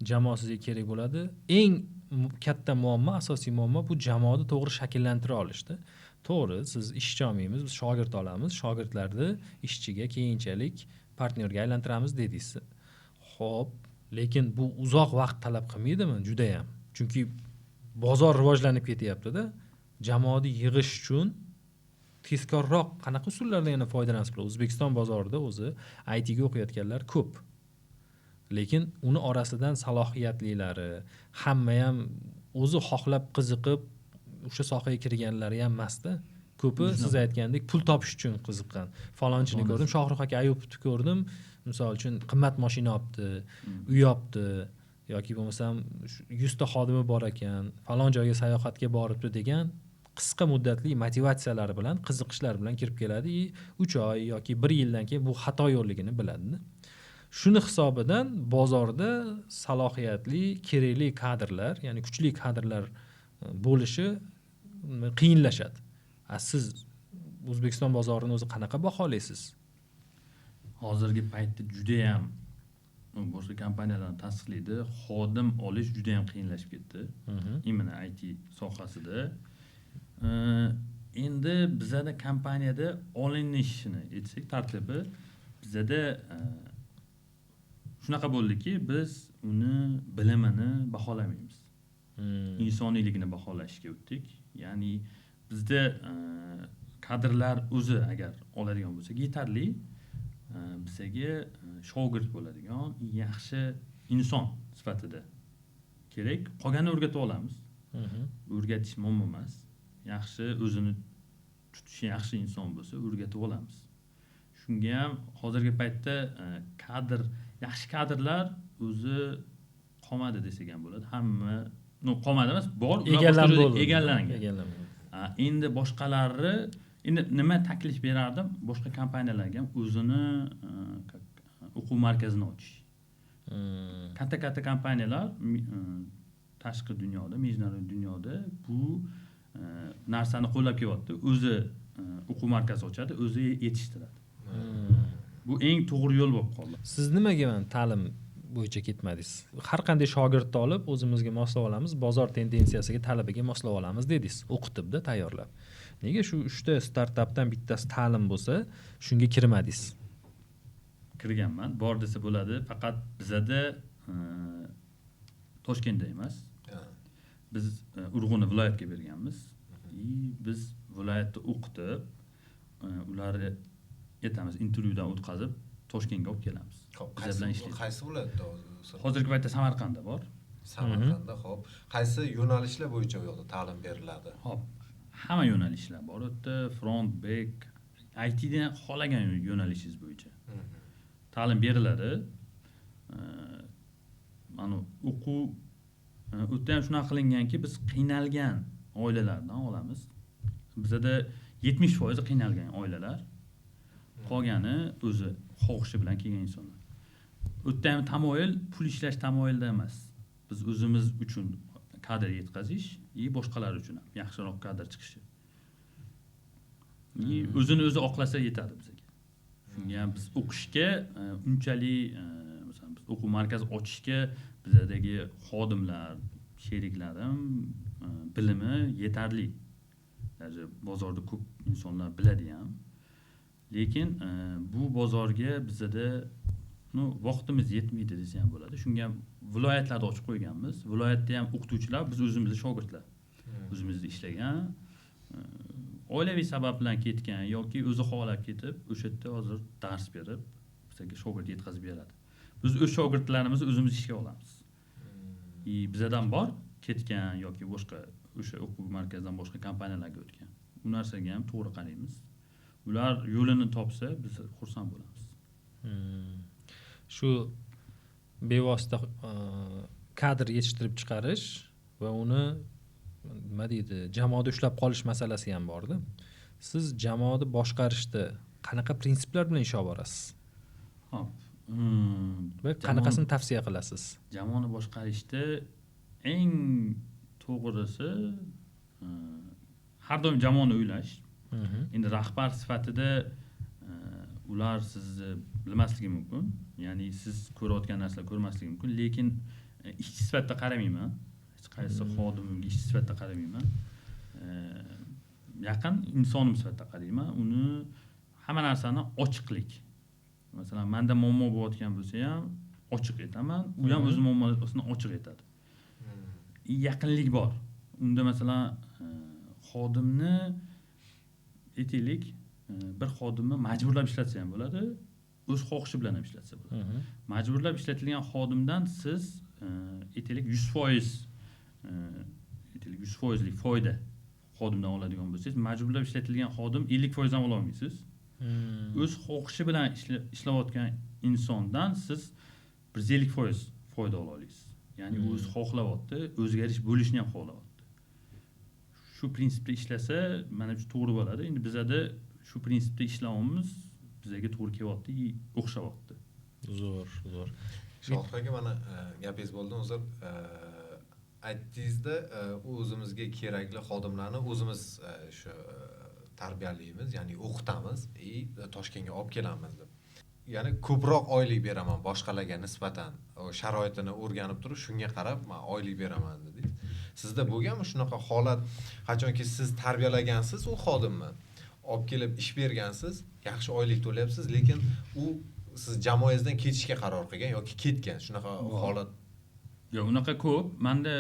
jamoa sizga kerak bo'ladi. Eng katta muammo, asosiy muammo bu jamoani to'g'ri shakllantira olishda. To'g'ri, siz ishchi olmaymiz, biz shogird olamiz, shogirdlarni ishchiga, keyinchalik partnerga aylantiramiz dedingiz. Xo'p, lekin bu uzoq vaqt talab qilmaydimi? Juda ham. Chunki bozor rivojlanib ketyapti-da. Jamoani yig'ish uchun tezkorroq qanaqa usullardan yana foydalansa bo'ladi? O'zbekiston bozorida o'zi IT ga o'qiyotganlar ko'p. Lekin uni orasidan salohiyatliklari, hamma ham o'zi xohlab qiziqib o'sha sohaga kirganlari ham emasda. Ko'pi siz aytgandek pul topish uchun qiziqqan. Falonchini ko'rdim, Shohrux aka Ayupovni ko'rdim. Misol uchun qimmat mashina olibdi, uy olibdi yoki bo'lmasam 100 ta xodimi bor ekan, falon joyga sayohatga boribdi degan qisqa muddatli motivatsiyalar bilan, qiziqishlar bilan kirib keladi. 3 oy yoki 1 yildan keyin bu xato yo'lligini biladi. Shuni hisobidan bozorda salohiyatli, kerakli kadrlar, ya'ni kuchli kadrlar bo'lishi qiyinlashadi. Siz O'zbekiston bozorini o'zi qanaqa baholaysiz? Hozirgi paytda juda ham boshqa kompaniyalar tasdiqlaydi, xodim olish juda ham qiyinlashib ketdi. Imini IT sohasida. Endi bizada kompaniyada olinishini aytsak tartibi bizada shunaqa bo'ldiki, biz uni bilimini baholamaymiz. Insoniyligini baholashga o'tdik. Ya'ni bizda kadrlar o'zi agar oladigan bo'lsak yetarli, bizga shogird bo'ladigan yaxshi inson sifatida kerak. Qolganini o'rgatib olamiz. O'rgatish muammo emas. Yaxshi o'zini tutishi yaxshi inson bo'lsa o'rgatib olamiz. Shunga ham hozirgi paytda yaxshi kadrlar o'zi qolmadi desak ham bo'ladi. Hamma qolmadi emas, bor, egallangan. Endi boshqalari, endi nima taklif berardim? Boshqa kompaniyalarga ham o'zini o'quv markazini ochish. Katta kompaniyalar tashqi dunyoda, mijnoriy dunyoda bu narsani qo'llab kelyapti. O'zi o'quv markazi ochadi, o'zi yetishtiradi. Bu eng to'g'ri yo'l bo'lib qoldi. Siz nimaga ta'lim bo'yicha ketmadingiz? Har qanday shogirdni olib o'zimizga moslab olamiz, bozor tendensiyasiga, talabiga moslab olamiz dedingiz, o'qitibda tayyorlab. Nega shu 3 ta startapdan bittasi ta'lim bo'lsa, shunga kirmadingiz? Kirganman, bor desa bo'ladi, faqat bizada Toshkentda emas. Biz Urg'uni viloyatga berganmiz. Biz viloyatda o'qitib, ularni aytamiz, intervyudan o'tkazib, Toshkentga olib kelamiz. Bizlar bilan ishlaydi. Qaysi viloyatda? Hozirgi paytda Samarqandda bor. Samarqandda, xo'p. Qaysi yo'nalishlar bo'yicha u yoqda ta'lim beriladi? Hop, hamma yo'nalishlar bor. U yerda front, back, IT'dan xohlagan yo'nalishingiz bo'yicha ta'lim beriladi. Mana o'quv o'tda ham shunaqa qilinganki, biz qiynalgan oilalardan olamiz. Bizada 70% qiynalgan oilalar. Qolgani o'zi xohishi bilan kelgan insonlar. O'tda ham tamoyil pul ishlash tamoyilda emas. Biz o'zimiz uchun kadr yetkazish va boshqalar uchun ham yaxshiroq kadr chiqishi. O'zini o'zi oqlasa yetadi bizga. Shunga ham biz o'qishga unchalik masalan biz o'quv markazi ochishga bizadagi xodimlar, sheriklarim bilimi yetarli. Даже bozorda ko'p insonlar biladi ham. Lekin bu bozorga bizada vaqtimiz yetmaydi desa ham bo'ladi. Shunga ham viloyatlarda ochib qo'yganmiz. Viloyatda ham o'qituvchilar biz o'zimizning shogirdlar. O'zimizda ishlagan, oilaviy sabab bilan ketgan yoki o'zi xohlab ketib, o'sha yerda hozir dars berib, bizga shogird yetkazib beradi. Biz o'z shogirdlarimizni o'zimiz ishga olamiz. Bizadan bor ketgan yoki boshqa o'sha o'quv markazidan boshqa kompaniyalarga o'tgan. Bu narsaga ham to'g'ri qaraymiz. Ular yo'lini topsa, biz xursand bo'lamiz. Shu bevosita kadr yetishtirib chiqarish va uni nima deydi, jamoada ushlab qolish masalasi ham borda. Siz jamoani boshqarishda qanaqa prinsiplar bilan ish olib borasiz? Hop. Va qanaqasini tavsiya qilasiz? Jamoani boshqarishda eng to'g'risi har doim jamoani o'ylash. Endi rahbar sifatida ular sizni bilmasligi mumkin. Ya'ni siz ko'rayotgan narsalar ko'rmasligi mumkin, lekin ishchi sifatida qaramayman. Hech qaysi xodimimga ishchi sifatida qaramayman. Yaqin insonim sifatida qarayman. Uni hamma narsani ochiqlik. Masalan, menda muammo bo'layotgan bo'lsa ham ochiq aytaman, u ham o'z muammosini ochiq aytadi. Yaqinlik bor. Unda masalan xodimni aytaylik, bir xodimni majburlab ishlatsa ham bo'ladi, o'z xohishi bilan ham ishlatsa bo'ladi. Majburlab ishlatilgan xodimdan siz aytaylik 100% aytaylik 100% foyda xodimdan oladigan bo'lsangiz, majburlab ishlatilgan xodim 50% ham ola olmaysiz. O'z xohishi bilan ishlayotgan insondan siz 150% foyda ola olasiz. Ya'ni u o'zi xohlayapti, o'zgarish bo'lishni ham xohlayapti. Shu prinsipda ishlasa, mana shu to'g'ri bo'ladi. Endi bizada shu prinsipda ishlayapmiz, bizga to'g'ri kelyapti, o'xshayapti. Zo'r. Shohid aka, mana gapingiz bo'ldi, hozir aytdingizda o'zimizga kerakli xodimlarni o'zimiz shu tarbiyalaymiz, ya'ni o'qitamiz va Toshkentga olib kelamiz deb. Ya'ni ko'proq oylik beraman boshqalarga nisbatan, sharoitini o'rganib turib, shunga qarab men oylik beraman dedingiz. Sizda bo'lganmi shunaqa holat, qachonki siz tarbiyalagansiz u xodimni, olib kelib ish bergansiz, yaxshi oylik to'layapsiz, lekin u siz jamoangizdan ketishga qaror qilgan yoki ketgan, shunaqa holat? Yo'q, unaqa ko'p. Menda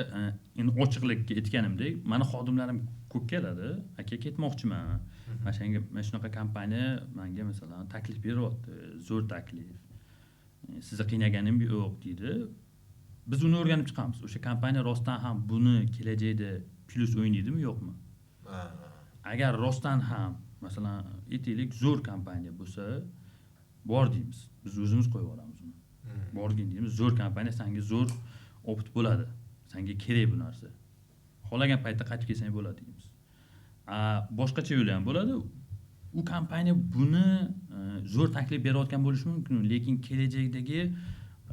endi ochiqlikka aytganimdek, meni xodimlarim ko'p keladi. Aka, ketmoqchiman. Mana shunaqa kompaniya menga masalan taklif beryapti, zo'r taklif. Sizni qiynaganim yo'q deydi. Biz uni o'rganib chiqamiz. O'sha kompaniya rostdan ham buni kelajakda plus o'ynaydimi, yo'qmi? Agar rostdan ham masalan aytaylik zo'r kompaniya bo'lsa, bor deymiz. Biz o'zimiz qo'yib olamiz uni. Borgin deymiz, zo'r kompaniya senga zo'r opit bo'ladi. Senga kerak bu narsa. Xohlagan paytda qaytib kelsang bo'ladi deymiz. Boshqacha yo'li ham bo'ladi. U kompaniya buni zo'r taklif berayotgan bo'lishi mumkin, lekin kelajakdagi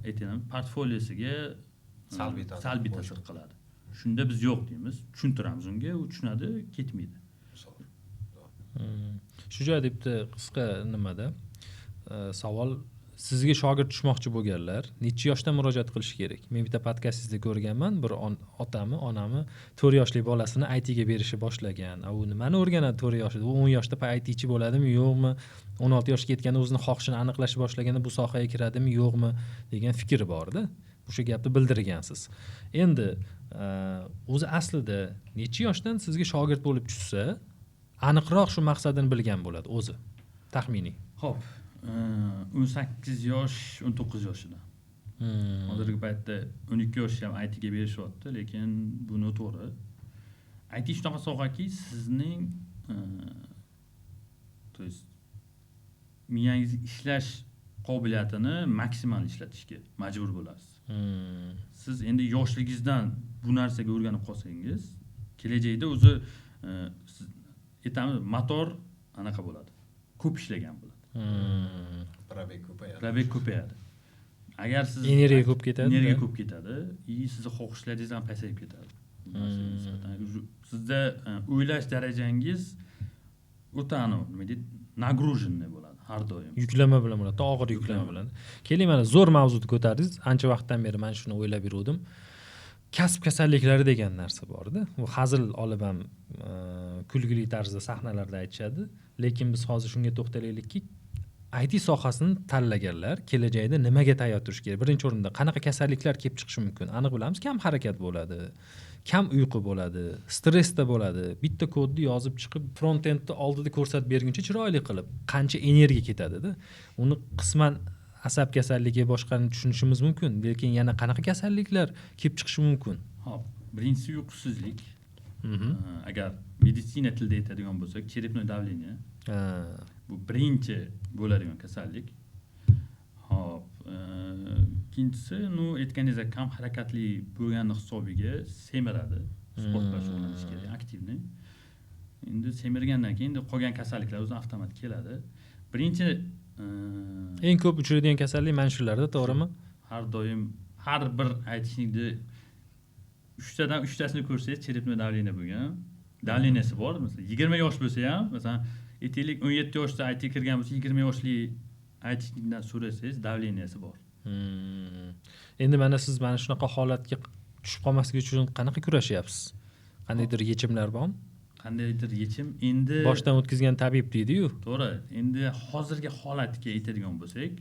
aytaylik portfoliyosiga salbiy ta'sir qiladi. Shunda biz yo'q deymiz, tushuntiramiz unga, u tushunadi, ketmaydi. Shu joyda bitta qisqa nimada savol, sizga shogird tushmoqchi bo'lganlar necha yoshdan murojaat qilish kerak? Men bitta podkastingizda ko'rganman, bir onami 4 yoshli bolasini ITga berishni boshlagan. U nimani o'rganadi 4 yoshida? U 10 yoshda ITchi bo'ladimi, yo'qmi? 16 yoshga yetganda o'zini xohishini aniqlashni boshlaganda bu sohaga kiradimi, yo'qmi degan fikr bor-da. O'sha gapni bildirgansiz. Endi o'zi aslida necha yoshdan sizga shogird bo'lib tushsa, aniqroq shu maqsadini bilgan bo'ladi o'zi. Taxminiy. Xo'p, 18 yosh, 19 yoshida. Hozirgi paytda 12 yoshda ham ITga berishyapti, lekin bu noto'g'ri. IT shunaqa sohaki, sizning to есть miyangiz ishlash qobiliyatini maksimal ishlatishga majbur bo'lasiz. Siz endi yoshligingizdan bu narsaga o'rganib qolsangiz, kelajakda o'zi aytamiz, motor anaqa bo'ladi. Ko'p ishlagan bo'ladi. Probeg ko'payadi. Agar siz energiya ko'p ketadi. Energiya ko'p ketadi, sizni xohishlaringiz ham pasayib ketadi. Sizda o'ylash darajangiz o'ta nima deydi, nagrujенный bo'ladi har doim. Yuklama bilan bo'ladi, og'ir yuklama bilan. Keling, mana zo'r mavzuni ko'tardingiz. Ancha vaqtdan beri men shuni o'ylab yurdim. Kasb kasalliklari degan narsa bor-da. U hazil olib ham kulgili tarzda sahnalarda aytishadi, lekin biz hozir shunga to'xtalaylikki, IT sohasini tanlaganlar kelajakda nimaga tayyor turish kerak? Birinchi o'rinda qanaqa kasalliklar kelib chiqishi mumkin? Aniq bilamiz, kam harakat bo'ladi, kam uyqu bo'ladi, stressda bo'ladi. Bitta kodni yozib chiqib front-endni oldida ko'rsatib berguncha chiroyli qilib qancha energiya ketadi-da. Uni qisman asab kasalligi boshqani tushunishimiz mumkin, lekin yana qanaqa kasalliklar kelib chiqishi mumkin? Hop, birinchisi uyqusizlik. Agar meditsina tilida aytadigan bo'lsak, черепное давление. Bu birinchi bo'ladigan kasallik. Hop, ikkinchisi, aytganingizdek kam harakatli bo'lgan hisobiga semiradi. Sport bilan shug'ullanish kerak, aktivni. Endi semirgandan keyin qolgan kasalliklar o'zi avtomatik keladi. Birinchi eng ko'p uchraydigan kasallik mana shularda, to'g'rimi? Har doim har bir aytishlikni 3 tadan 3 tasini ko'rsangiz черепное давление bo'lgan. Davleniyasi bor, masalan 20 yosh bo'lsa ham, masalan aytaylik 17 yoshda IT kirgan bo'lsa, 20 yoshli aytishlikdan so'rasangiz davleniyasi bor. Endi mana siz mana shunaqa holatga tushib qolmaslik uchun qanaqa kurashyapsiz? Qandaydir yechimlar bormi? Qandaydir yechim endi boshdan o'tkazgan tabib deydi-yu. To'g'ri. Endi hozirgi holatga aytadigan bo'lsak,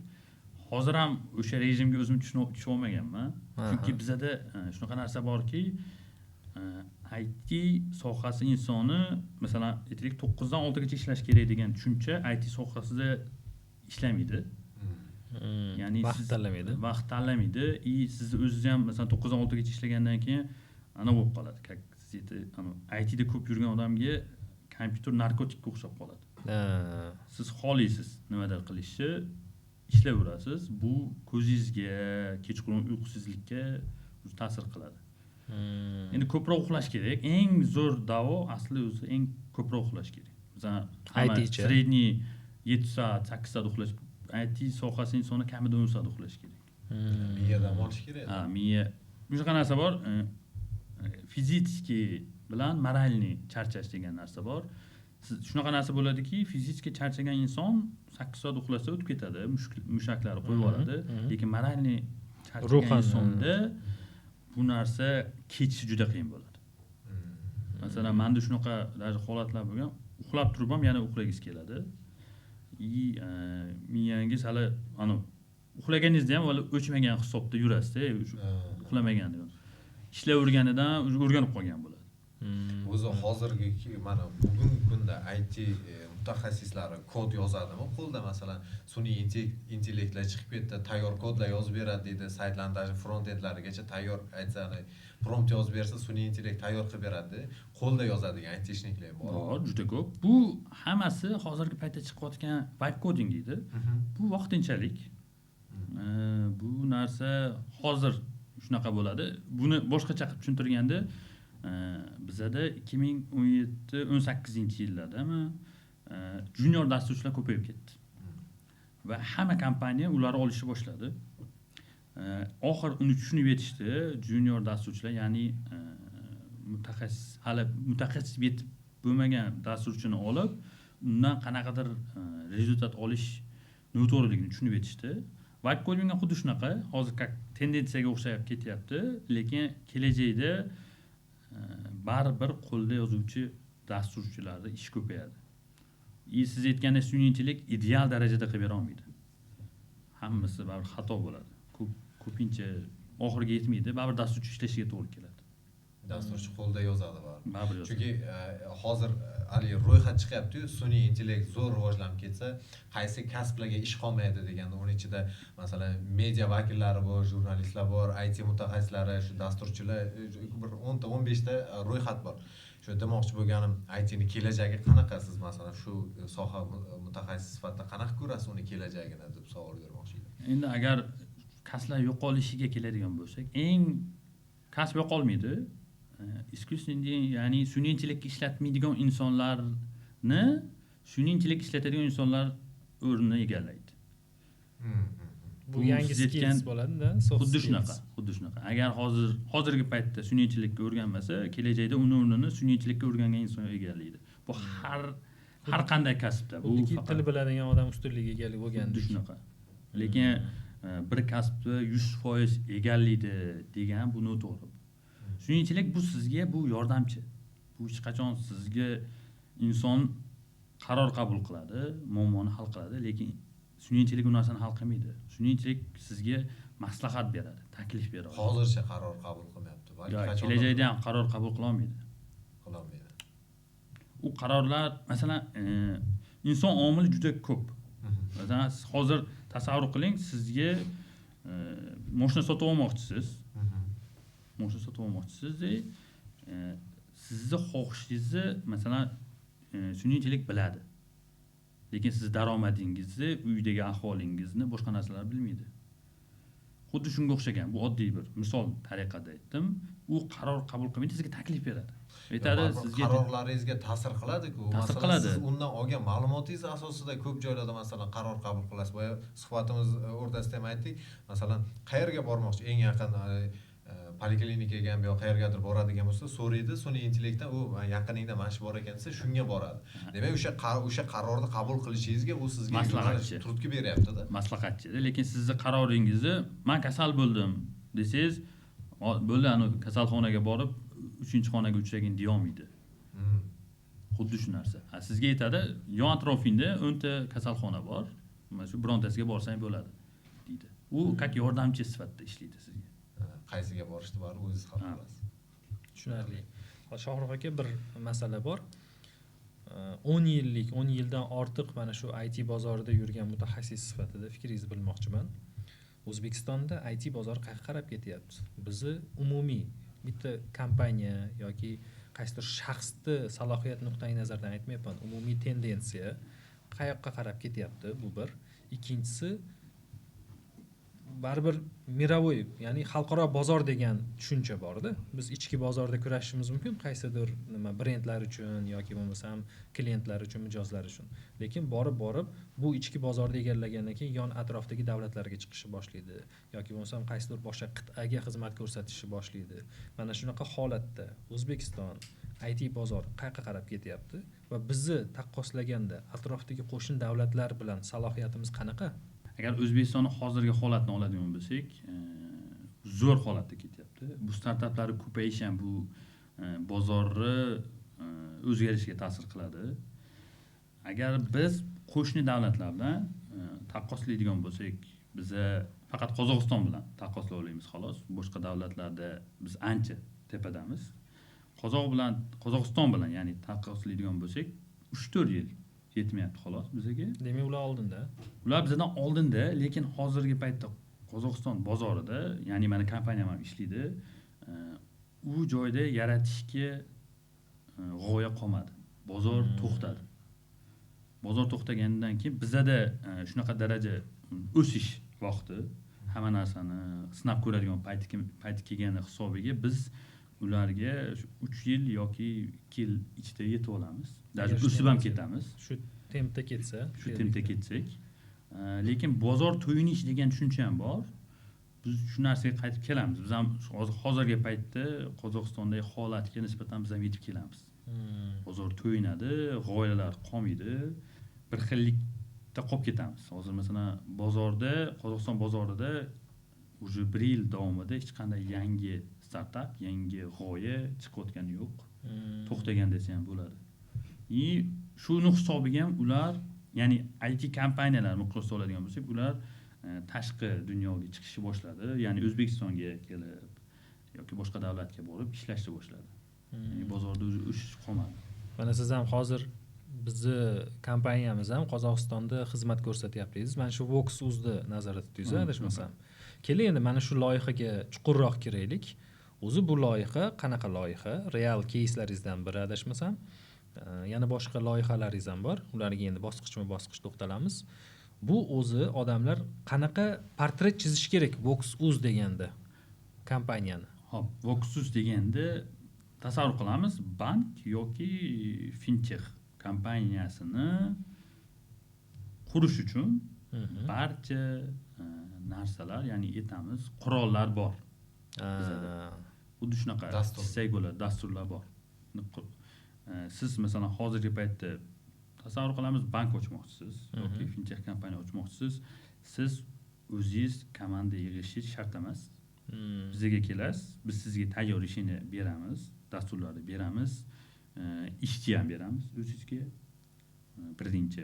hozir ham o'sha rejimga o'zim tushib olmaganman. Chunki bizda shunaqa narsa borki, IT sohasi insoni, masalan, aytaylik 9 dan 6 gacha ishlash kerak degan tushuncha IT sohasida ishlamaydi. Ya'ni vaqt tanlamaydi. Vaqt tanlamaydi. Siz o'zingiz ham masalan 9 dan 6 gacha ishlagandan keyin ana bo'lib qoladi. ITda ko'p yurgan odamga kompyuter narkotikka o'xshab qoladi. Siz xohlaysiz nimadir qilishni, ishlayverasiz. Bu ko'zingizga, kechqurun uyqusizlikka ta'sir qiladi. Endi ko'proq uxlash kerak. Eng zo'r davo asli o'zi eng ko'proq uxlash kerak. Masalan, sredniy 7 soat, 8 soat uxlash. IT sohasi insoni kamida 10 soat uxlash kerak. Miya dam olish kerak. Miya. Shunaqa narsa bor. Fizически bilan moralniy charchash degan narsa bor. Siz shunaqa narsa bo'ladiki, fizически charchagan inson 8 soat uxlasa o'tib ketadi, mushaklari qo'yib yuboradi, lekin moralniy charchagan insonda bu narsa kechishi juda qiyin bo'ladi. Masalan, menda shunaqa holatlar bo'lgan, uxlab turib ham yana uxlagingiz keladi. Miyangiz hali uxlaganingizda ham hali o'chmagan hisobda yurasiz, uxlamaganida. Ishlayverganidan o'rganib qolgan bo'ladi. O'zi hozirgi mana bugungi kunda IT mutaxassislari kod yozadimi qo'lda, masalan sun'iy intellektlar chiqib ketdi, tayyor kodlar yozib beradi deydi, saytlarni front-endlarigacha tayyor aytsani prompt yozib bersa sun'iy intellekt tayyor qilib beradi. Qo'lda yozadigan aytishliklar bor. Bor, juda ko'p. Bu hammasi hozirgi paytda chiqayotgan vibe coding deydi. Bu vaqtinchalik. Bu narsa hozir shunaqa bo'ladi. Buni boshqacha qilib tushuntirganda, bizda 2017-18-yillardami junior dasturchilar ko'payib ketdi. Va hamma kompaniya ularni olishni boshladi. Oxir uni tushunib yetishdi, junior dasturchilar, ya'ni mutaxassis yetib bo'lmagan dasturchini olib, undan qanaqadir rezultat olish noto'g'riligini tushunib yetishdi. Whitecoiningga xuddi shunaqa, hozir tendensiyaga o'xshab ketyapti, lekin kelajakda baribir qo'lda yozuvchi dasturchilarda ish ko'payadi. Siz aytgandek sun'iy intellekt ideal darajada qilib bera olmaydi. Hammasi baribir xato bo'ladi. Ko'pincha oxiriga yetmaydi, baribir dasturchi ishlashiga to'g'ri keladi. Dasturchi qo'lda yozadi Baribir yozadi. chunki hozir haligi ro'yxat chiqyapti-yu, sun'iy intellekt zo'r rivojlanib ketsa qaysi kasblarga ish qolmaydi deganda uning ichida masalan media vakillari bor, jurnalistlar bor, IT mutaxassislari, shu dasturchilar bir 10 ta 15 ta ro'yxat bor. Shu demoqchi bo'lganim, IT ni kelajagi qanaqa, siz masalan shu soha mutaxassis sifatida qanaqa ko'rasiz uni kelajagini deb savol bermoqchi edim. Endi agar kasblar yo'qolishiga keladigan bo'lsak, eng kasb yo'qolmaydi. Искусственный, ya'ni sun'iy intellektga ishlatmaydigan insonlarni sun'iy intellekt ishlatadigan insonlar o'rnini egallaydi. Bu yangi siz aytgan- skills bo'ladi-da, Xuddi shunaqa. Agar hozirgi paytda sun'iy intellektga o'rganmasa, kelajakda uni o'rnini sun'iy intellektga o'rgangan inson egallaydi. Bu har qanday kasbda. Bu Xuddi til biladigan odam ustunligiga ega xuddi bo'lgandek. shunaqa. Lekin bir kasbni 100% egallaydi degan bu noto'g'ri. Sun'iy intellekt bu sizga bu yordamchi. Bu hech qachon sizga inson qaror qabul qiladi, muammoni hal qiladi, lekin sun'iy intellekt bu narsani hal qilmaydi. Sun'iy intellekt sizga maslahat beradi, taklif beradi. Hozircha qaror qabul qilmayapti. Balki qachon Kelajakda ham qaror qabul qila olmaydi. qilolmaydi. U qarorlar, masalan, inson omili juda ko'p. Masalan, siz hozir tasavvur qiling, sizga mashina sotib olmoqchisiz. Mashina sotib olmoqchisiz, sizni xohishingizni masalan sun'iy intellekt biladi. Lekin siz daromadingizni, uydagi ahvolingizni, boshqa narsalar bilmaydi. Xuddi shunga o'xshagan, bu oddiy bir misol tariqasida aytdim. U qaror qabul qilmaydi, sizga taklif beradi. Aytadi, sizga qarorlaringizga ta'sir qiladi-ku. Ta'sir Masalan, qiladi. siz undan olgan ma'lumotingiz asosida ko'p joylarda masalan qaror qabul qilasiz. Boya suhbatimiz o'rtasida ham aytdik. Masalan, qayerga bormoqchi, eng yaqin poliklinikaga ham yo qayergadir boradigan bo'lsa, so'raydi sun'iy intellektdan, u yaqiningda mana shu bor ekan desa, shunga boradi. Demak, o'sha qarorni qabul qilishingizga u sizga Maslahatchi. turtki beryapti-da. maslahatchi. Lekin sizni qaroringizni, "Men kasal bo'ldim" desangiz, bo'ldi, ana kasalxonaga borib, 3-xonaga uchragin deya olmaydi. Xuddi shu narsa. Sizga aytadi, yon atrofingda 10 ta kasalxona bor. Mana shu birontasiga borsang bo'ladi, deydi. U как yordamchi sifatida ishlaydi sizga. Qaysiga borishni bari o'zingiz hal qilasiz. Tushunarli. Shohrux aka, bir masala bor. 10 yildan ortiq mana shu IT bozorida yurgan mutaxassis sifatida fikringizni bilmoqchiman. O'zbekistonda IT bozori qayerga qarab ketyapti? Bizni umumiy bitta kompaniya yoki qaysidir shaxsni salohiyat nuqtai nazaridan aytmayapman. Umumiy tendensiya qayoqqa qarab ketyapti? Bu bir. Ikkinchisi, baribir mirovoy, ya'ni xalqaro bozor degan tushuncha borda. Biz ichki bozorda kurashishimiz mumkin, qaysidir brendlar uchun yoki bo'lmasam klientlar uchun, mijozlar uchun. Lekin borib bu ichki bozorda egallagandan keyin yon atrofdagi davlatlarga chiqishi boshlaydi yoki bo'lmasam qaysidir boshqa qit'aga xizmat ko'rsatishni boshlaydi. Mana shunaqa holatda O'zbekiston IT bozor qayerga qarab ketyapti va bizni taqqoslaganda atrofdagi qo'shni davlatlar bilan salohiyatimiz qanaqa? Agar O'zbekistonning hozirgi holatni oladigan bo'lsak, zo'r holatda ketyapti. Bu startaplar ko'payishi ham bu bozorni o'zgarishiga ta'sir qiladi. Agar biz qo'shni davlatlar bilan taqqoslaydigan bo'lsak, biz faqat Qozog'iston bilan taqqoslay olamiz xolos. Boshqa davlatlarda biz ancha tepadamiz. Qozog'iston bilan, ya'ni taqqoslaydigan bo'lsak, 3-4 yil yetmayapti xolos bizga. Demak, ular oldinda. Ular bizdan oldinda, lekin hozirgi paytda Qozog'iston bozorida, ya'ni mana kompaniyam ham ishlaydi, u joyda yaratishga g'oya qolmadi. Bozor to'xtadi. Bozor to'xtagandan keyin bizda shunaqa daraja o'sish vaqti, hamma narsani sinab ko'radigan payti kelgani hisobiga biz ularga 3 yil yoki 2 yil ichida yetib olamiz. Даже o'sib ham ketamiz. Shu tempda ketsa, ketsak. Lekin bozor to'yinish degan tushuncha ham bor. Biz shu narsaga qaytib kelamiz. Biz ham hozirgi paytda Qozog'istondagi holatga nisbatan biz ham yetib kelamiz. Bozor to'yinadi, g'oyalar qolmaydi. Bir xillik bitta qolib ketamiz. Hozir masalan bozorda, Qozog'iston bozorida уже 1 yil davomida hech qanday yangi startap, yangi g'oya chiqayotgani yo'q. To'xtagan desa ham bo'ladi. Shuni hisobiga ham ular, ya'ni IT kompaniyalar miqyosda oladigan bo'lsak, ular tashqi dunyoga chiqishni boshladi. Ya'ni O'zbekistonga kelib yoki boshqa davlatga borib ishlashni boshladi. Ya'ni bozorda o'zi o'sish qolmadi. Mana siz ham hozir bizni kompaniyamiz ham Qozog'istonda xizmat ko'rsatyapmiz. Mana shu Vox.uz'ni nazarda tutinglar, adashmasam. Keling endi mana shu loyihaga chuqurroq kiraylik. O'zi bu loyiha qanaqa loyiha? Real кейslaringizdan biri, adashmasam. Yana boshqa loyihalaringiz ham bor. Ularga endi bosqichma-bosqich to'xtalamiz. Bu o'zi odamlar qanaqa portret chizish kerak Vox.uz deganda kompaniyani? Hop, Vox.uz deganda tasavvur qilamiz, bank yoki fintech kompaniyasini qurish uchun barcha narsalar, ya'ni aytamiz, qurollar bor. Xuddi shunaqa desak bo'ladi, dasturlar bor. Siz masalan hozirgi paytda tasavvur qilamiz, bank ochmoqchisiz yoki fintech kompaniya ochmoqchisiz. Siz o'zingiz komanda yig'ishingiz shart emas. Bizga kelasiz, biz sizga tayyor ishini beramiz, dasturlarni beramiz, ishchi ham beramiz o'zingizga. Birinchi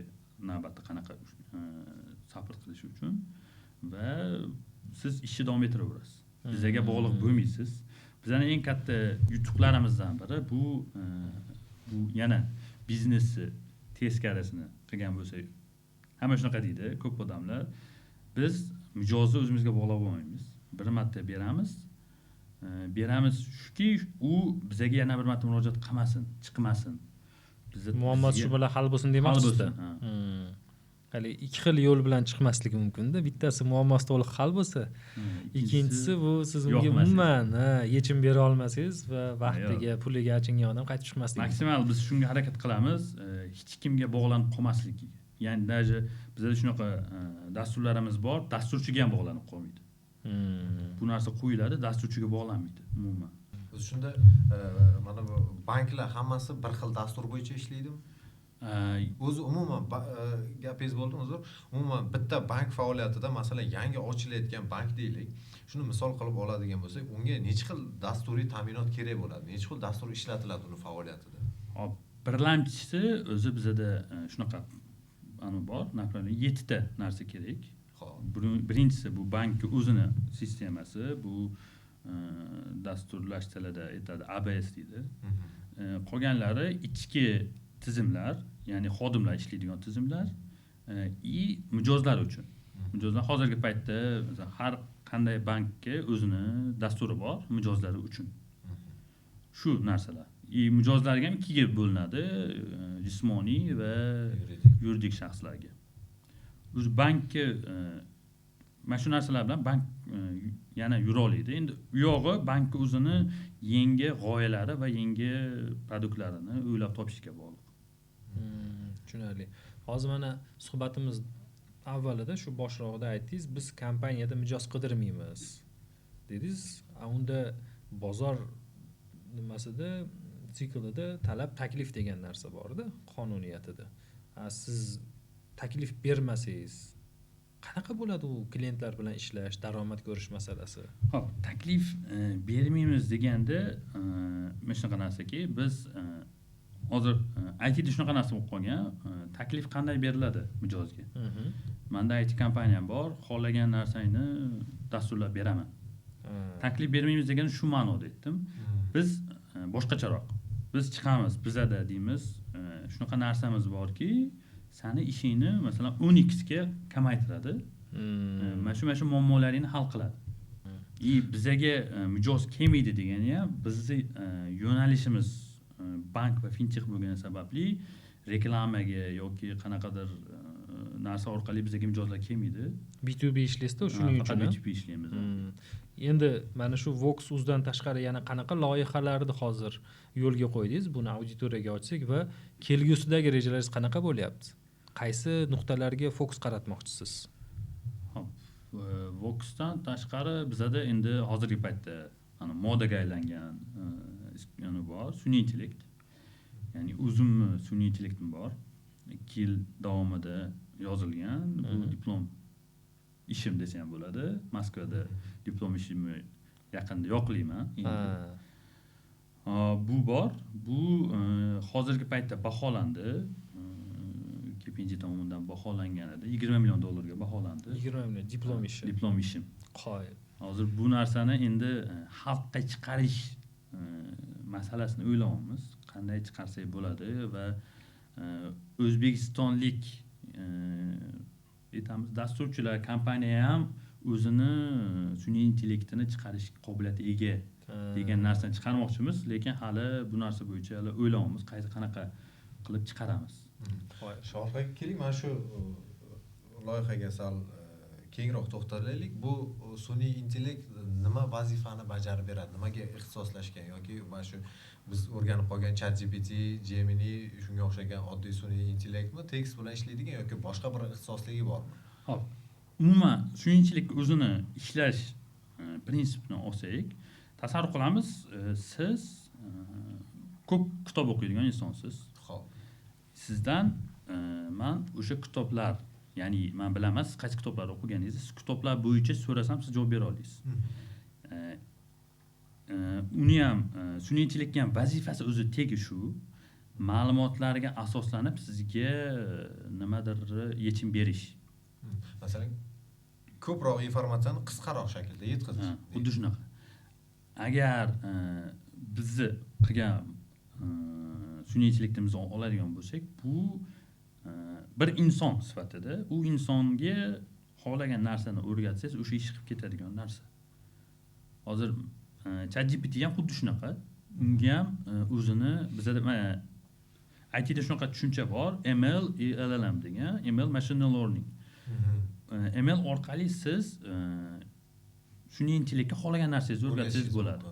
navbatda qanaqa support qilish uchun va siz ishni davom ettiraverasiz. Bizga bog'liq bo'lmaysiz. Bizning eng katta yutuqlarimizdan biri bu yana biznesni teskarisini qilgan bo'lsak, hamma shunaqa deydi, ko'p odamlar. Biz mijozni o'zimizga bog'lab olmaymiz. Bir marta beramiz shuki, u bizga yana bir marta murojaat qilmasin, chiqmasin. Muammosi shu bilan hal bo'lsin demoqchisiz. Hali ikki xil yo'l bilan chiqmasligi mumkin-da. Bittasi muammosi to'liq hal bo'lsa, ikkinchisi bu siz unga umuman yechim bera olmasangiz va vaqtiga, puliga achingan odam qaytib chiqmasligi. Maksimal biz shunga harakat qilamiz, hech kimga bog'lanib qolmaslik. Ya'ni даже bizda shunaqa dasturlarimiz bor, dasturchiga ham bog'lanib qolmaydi. Bu narsa qo'yiladi, dasturchiga bog'lanmaydi umuman. O'zi shunda mana bu banklar hammasi bir xil dastur bo'yicha ishlaydimi? O'zi umuman gapingiz bo'ldi, uzr. Umuman bitta bank faoliyatida, masalan, yangi ochilayotgan bank deylik, shuni misol qilib oladigan bo'lsak, unga necha xil dasturiy ta'minot kerak bo'ladi? Necha xil dastur ishlatiladi uni faoliyatida? Hop, birlamchisi o'zi bizda shunaqa bor, narxlarning 7 ta narsa kerak. Birinchisi bu bankning o'zini sistemasi, bu dasturlash tilida aytadi, ABS deydi. Qolganlari ichki tizimlar, ya'ni xodimlar ishlaydigan tizimlar mijozlar uchun. Mijozlar hozirgi paytda har qanday bankka o'zini dasturi bor mijozlari uchun. Shu narsalar. Mijozlarga ham ikkiga bo'linadi, jismoniy va yuridik shaxslarga. O'z bankka mana shu narsalar bilan bank yana yura oladi. Endi u yog'i bank o'zini yangi g'oyalari va yangi produktlarini o'ylab topishga bog'liq. Tushunarli. Hozir mana suhbatimiz avvalida shu boshrog'ida aytdingiz, biz kompaniyada mijoz qidirmaymiz dedingiz. Unda bozor nimasida, siklida talab taklif degan narsa bor-da, qonuniyatida. Siz taklif bermasangiz qanaqa bo'ladi u klientlar bilan ishlash, daromad ko'rish masalasi? Xo'p, taklif bermaymiz deganda mana shunaqa narsaki, biz hozir ITda shunaqa narsa bo'lib qolgan, taklif qanday beriladi mijozga? Menda IT kompaniyam bor, xohlagan narsangni dasturlab beraman. Taklif bermaymiz degani shu ma'noda aytdim. Biz boshqacharoq. Biz chiqamiz, bizada deymiz, shunaqa narsamiz borki, sani ishingni masalan 10x ga kamaytiradi. Mana shu muammolaringni hal qiladi. Bizga mijoz kelmaydi degani ham bizni yo'nalishimiz bank va fintech bo'lgani sababli reklamaga yoki qanaqadir narsa orqali bizga mijozlar kelmaydi. B2B ishlaysizda, shuning uchun B2B ishlaymiz. Endi mana shu Vox.uz'dan tashqari yana qanaqa loyihalarni hozir yo'lga qo'ydingiz? Buni auditoriyaga ochsak va kelgusidagi rejalaringiz qanaqa bo'lyapti? Qaysi nuqtalarga fokus qaratmoqchisiz? Hop, Vox'dan tashqari bizda endi hozirgi paytda modaga aylangan bor, sun'iy intellekt. Ya'ni o'zimni sun'iy intellektim bor. 2 yil davomida yozilgan. Bu diplom ishim desa ham bo'ladi. Moskvada diplom ishimni yaqinda yoqlayman. Bu bor. Bu hozirgi paytda baholandi. KPMG tomonidan baholangan edi. $20 million baholandi. 20 million diplom ishi. Diplom ishim. Qoyil. Hozir bu narsani endi xalqqa chiqarish masalasini o'ylayapmiz. Qanday chiqarsak bo'ladi va o'zbekistonlik aytamiz dasturchilar, kompaniya ham o'zini sun'iy intellektini chiqarish qobiliyatiga ega degan narsani chiqarmoqchimiz, lekin hali bu narsa bo'yicha hali o'ylayapmiz, qanaqa qilib chiqaramiz. Shohruh aka, keling mana shu loyihaga sal kengroq to'xtalaylik. Bu sun'iy intellekt nima vazifani bajarib beradi? Nimaga ixtisoslashgan yoki mana shu biz o'rganib qolgan ChatGPT, Gemini shunga o'xshagan oddiy sun'iy intellektmi, tekst bilan ishlaydigan yoki boshqa bir ixtisosligi bormi? Hop. Umuman sun'iy intellekt o'zini ishlash prinsipini olsak, tasavvur qilamiz, siz ko'p kitob o'qiydigan insonsiz. Xo'p. Sizdan men o'sha kitoblar, ya'ni men bilaman siz qaysi kitoblar o'qiganingizni, siz kitoblar bo'yicha so'rasam siz javob bera olasiz. Uni ham sun'iy intellektga ham vazifasi o'zi tegi shu, ma'lumotlarga asoslanib sizga nimadir yechim berish. Masalan, ko'proq informatsiyani qisqaroq shaklda yetkazish. Xuddi shunaqa. Agar bizni qilgan sun'iy intellektimizni oladigan bo'lsak, bu bir inson sifatida u insonga xohlagan narsani o'rgatsangiz, o'sha ish qilib ketadigan narsa. Hozir ChatGPT ham xuddi shunaqa. Unga ham o'zini bizda ITda shunaqa tushuncha bor, ML, LLM degan, ML machine learning. ML orqali siz sun'iy intellektga xohlagan narsangizni o'rgatsangiz bo'ladi.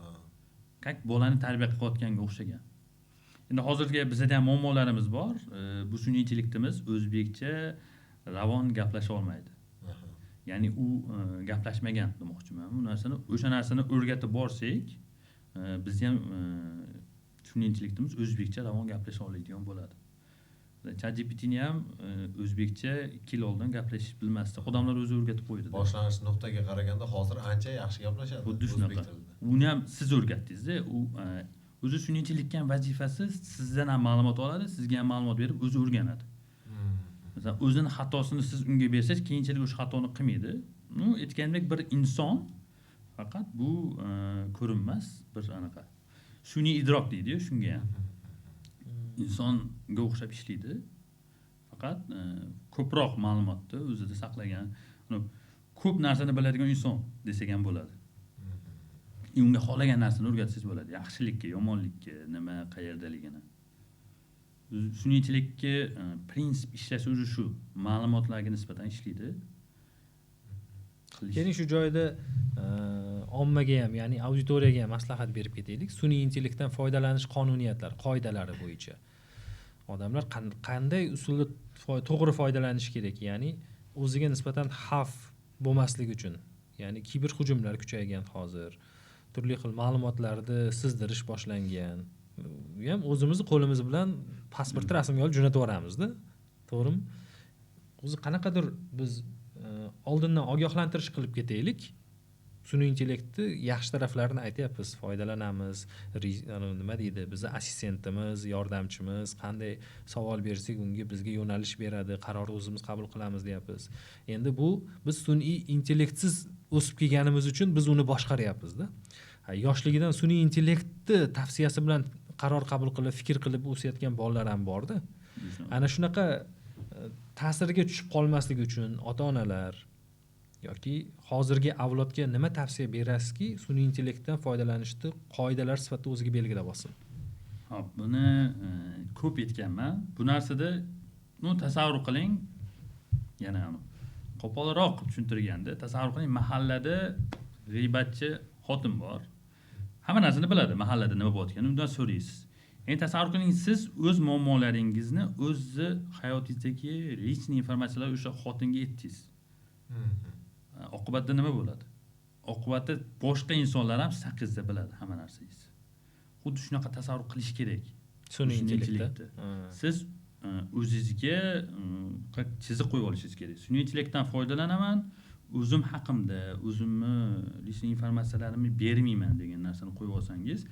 Qak bolani tarbiya qilayotganga o'xshagan. Endi hozirgi bizda ham muammolarimiz bor. Bu sun'iy intellektimiz o'zbekcha ravon gaplasha olmaydi. Ya'ni u gaplashmagan demoqchiman. Bu narsani, o'sha narsani o'rgatib borsak, biz ham sun'iy intellektimiz o'zbekcha ravon gaplasha oladigan bo'ladi. ChatGPTni ham o'zbekcha 2 yil oldin gaplashish bilmasdi. Odamlar o'zi o'rgatib qo'ydi. Boshlanish nuqtaga qaraganda hozir ancha yaxshi gaplashadi. Xuddi shunaqa. Uni ham siz o'rgatdingiz-da. U o'zi sun'iy intellektga ham vazifasi sizdan ham ma'lumot oladi, sizga ham ma'lumot berib o'zi o'rganadi. Masalan, o'zini xatosini siz unga bersangiz, keyinchalik o'sha xatoni qilmaydi. Aytgandek bir inson, faqat bu ko'rinmas bir anaqa. Sun'iy idrok deydi-yu, shunga ham. Insonga o'xshab ishlaydi. Faqat ko'proq ma'lumotni o'zida saqlagan, ko'p narsani biladigan inson desak ham bo'ladi. Unga xohlagan narsani o'rgatsangiz bo'ladi. Yaxshilikka, yomonlikka, nima qayerdaligini. Sun'iy intellektga prinsip ishlash o'zi shu, ma'lumotlarga nisbatan ishlaydi. Keling shu joyda ommaga ham, ya'ni auditoriyaga ham maslahat berib ketaylik. Sun'iy intellektdan foydalanish qonuniyatlari, qoidalari bo'yicha. Odamlar qanday usulda to'g'ri foydalanish kerak, ya'ni o'ziga nisbatan xavf bo'lmasligi uchun. Ya'ni kiber hujumlar kuchaygan hozir. Turli xil ma'lumotlarni sizdirish boshlangan. Bu ham o'zimizni qo'limiz bilan pasport rasmga olib jo'natib yuboramizda. To'g'rimi? O'zi qanaqadir biz oldindan ogohlantirish qilib ketaylik. Sun'iy intellektni yaxshi taraflarini aytyapmiz, foydalanamiz. Nima deydi? Bizni assistentimiz, yordamchimiz, qanday savol bersak unga bizga yo'nalish beradi, qarorni o'zimiz qabul qilamiz deyapmiz. Endi bu biz sun'iy intellektsiz o'sib kelganimiz uchun biz uni boshqaryapmiz-da. Yoshligidan sun'iy intellektni tavsiyasi bilan qaror qabul qilib, fikr qilib o'sayotgan bolalar ham bor-da. Ana shunaqa ta'siriga tushib qolmasligi uchun ota-onalar yoki hozirgi avlodga nima tavsiya berasizki, sun'iy intellektdan foydalanishni qoidalar sifatida o'ziga belgilab olsin? Hop, buni ko'p aytganman. Bu narsada tasavvur qiling, yana qo'polroq tushuntirganda, tasavvur qiling, mahallada g'iybatchi xotin bor. Hamma narsani biladi, mahallada nima bo'layotganini, undan so'raysiz. Endi tasavvur qiling, siz o'z muammolaringizni, o'z hayotingizdagi lичный informatsiyalarni o'sha xotinga aytdingiz. Oqibatda nima bo'ladi? Oqibatda boshqa insonlar ham saqizda biladi hamma narsangizni. Xuddi shunaqa tasavvur qilish kerak. Sun'iy intellektda. Siz o'zingizga chizib qo'yib olishingiz kerak. Sun'iy intellektdan foydalanaman, o'zim haqimda, o'zimni lishniy informatsiyalarimni bermayman degan narsani qo'yib olsangiz,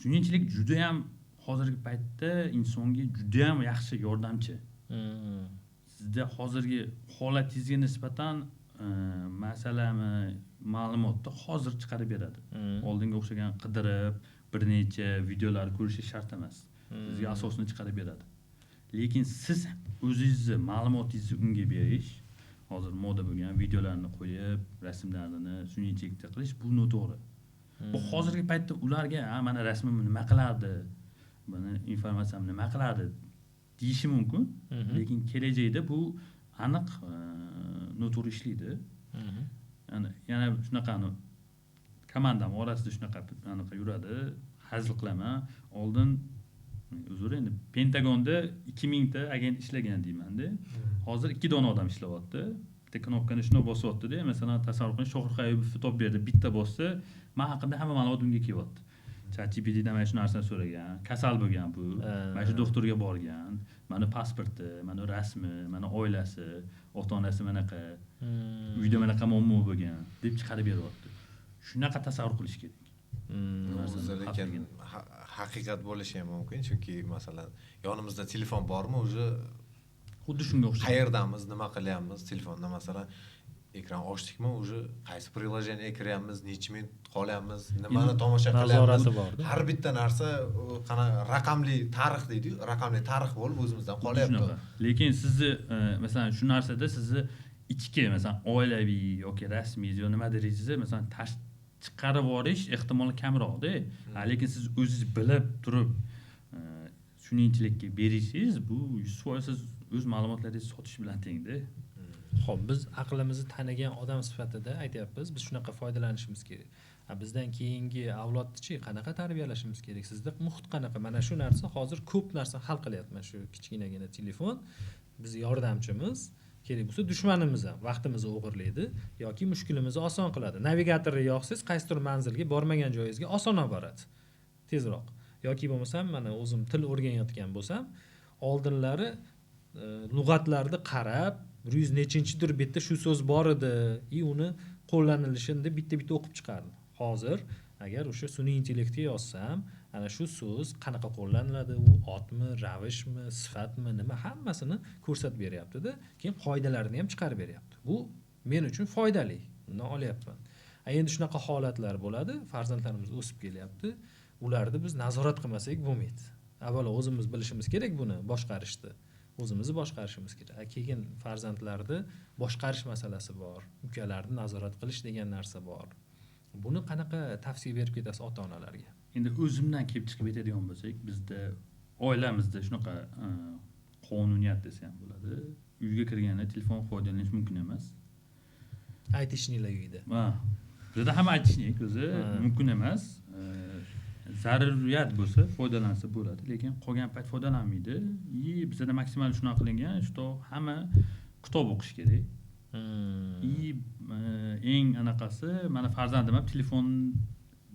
sun'iy intellekt juda ham hozirgi paytda insonga juda ham yaxshi yordamchi. Sizda hozirgi holatingizga nisbatan masalami, ma'lumotni hozir chiqarib beradi. Oldinga o'xshagan qidirib, bir necha videolar ko'rish shart emas. Sizga asosini chiqarib beradi. Lekin siz o'zingizni ma'lumotingizni unga berish, hozir moda bo'lgan videolarni qo'yib, rasmlarni sun'iy intellektga qilish bu noto'g'ri. Bu hozirgi paytda ularga, mana rasmimni nima qilardi, mana informatsiyamni nima qilardi deyishi mumkin, lekin kelajakda bu aniq noto'g'ri ishlaydi. Yana shunaqa komandam orasida shunaqa yuradi, hazil qilaman. Oldin uzr, endi Pentagonda 2000 ta agent ishlagan deyman-da. Hozir 2 dona odam ishlayapti. Bitta knopkani shuni bosyapti-da, masalan, tasavvur qiling, Shohruh Ayubov top berdi, bitta bossa, men haqimda hamma ma'lumot unga kelyapti. ChatGPTdan mana shu narsani so'ragan, kasal bo'lgan bu, mana shu doktorga borgan, mana pasporti, mana rasmi, mana oilasi, ota-onasi manaqa, uyda manaqa muammo bo'lgan deb chiqarib beryapti. Shunaqa tasavvur qilish kerak. Lekin haqiqat bo'lishi ham mumkin, chunki masalan yonimizda telefon bormi, o'zi xuddi shunga o'xshaydi. Qayerdamiz, nima qilyapmiz, telefonda masalan ekran ochdikmi, o'zi qaysi prilojeniyga kiryapmiz, necha minut qolyapmiz, nimani tomosha qilyapmiz. Nazorati bor-da. Har bitta narsa qanaqa raqamli tarix deydi-ku, raqamli tarix bo'lib o'zimizdan qolyapti. Lekin sizni masalan shu narsada sizni ichki masalan oilaviy yoki rasmiy yo nima deysiz, masalan chiqarib yuborish ehtimoli kamroq-da. Lekin siz o'zingiz bilib turib sun'iy intellektga berishingiz bu 100% siz o'z ma'lumotlaringizni sotish bilan teng-da. Xo'p, biz aqlimizni tanigan odam sifatida aytyapmiz, biz shunaqa foydalanishimiz kerak. Bizdan keyingi avlodni-chi qanaqa tarbiyalashimiz kerak? Sizda muhit qanaqa? Mana shu narsa hozir ko'p narsa hal qilyapti. Mana shu kichkinagina telefon biz yordamchimiz, kerak bo'lsa dushmanimiz ham vaqtimizni o'g'irlaydi yoki mushkulimizni oson qiladi. Navigatorni yoqsiz, qaysidir manzilga bormagan joyingizga oson olib boradi. Tezroq. Yoki bo'lmasam, mana o'zim til o'rganayotgan bo'lsam, oldinlari lug'atlarni qarab, 100 nechinchidir bitta shu so'z bor edi, uni qo'llanilishini bitta-bitta o'qib chiqardim. Hozir agar o'sha sun'iy intellektga yozsam, ana shu so'z qanaqa qo'llaniladi, u otmi, ravishmi, sifatmi, nima hammasini ko'rsatib beryapti-da, keyin qoidalarini ham chiqarib beryapti. Bu men uchun foydali. Bundan olyapman. Endi shunaqa holatlar bo'ladi, farzandlarimiz o'sib kelyapti. Ularni biz nazorat qilmasak bo'lmaydi. Avvalo o'zimiz bilishimiz kerak buni boshqarishni. O'zimizni boshqarishimiz kerak. Keyin farzandlarni boshqarish masalasi bor. Ukalarni nazorat qilish degan narsa bor. Buni qanaqa tavsiya berib ketasiz ota-onalarga? Endi o'zimdan kelib chiqib aytadigan bo'lsak, bizda oilamizda shunaqa qonuniyat desa ham bo'ladi. Uyga kirganda telefon foydalanish mumkin emas. Aytishninglar uyda. Bizda ham aytishnik o'zi mumkin emas. Zaruriyat bo'lsa foydalansa bo'ladi, lekin qolgan payt foydalanmaydi. Bizda maksimal shunaqa qilingan, что hamma kitob o'qish kerak. Eng anaqasi, mana farzandim ham telefon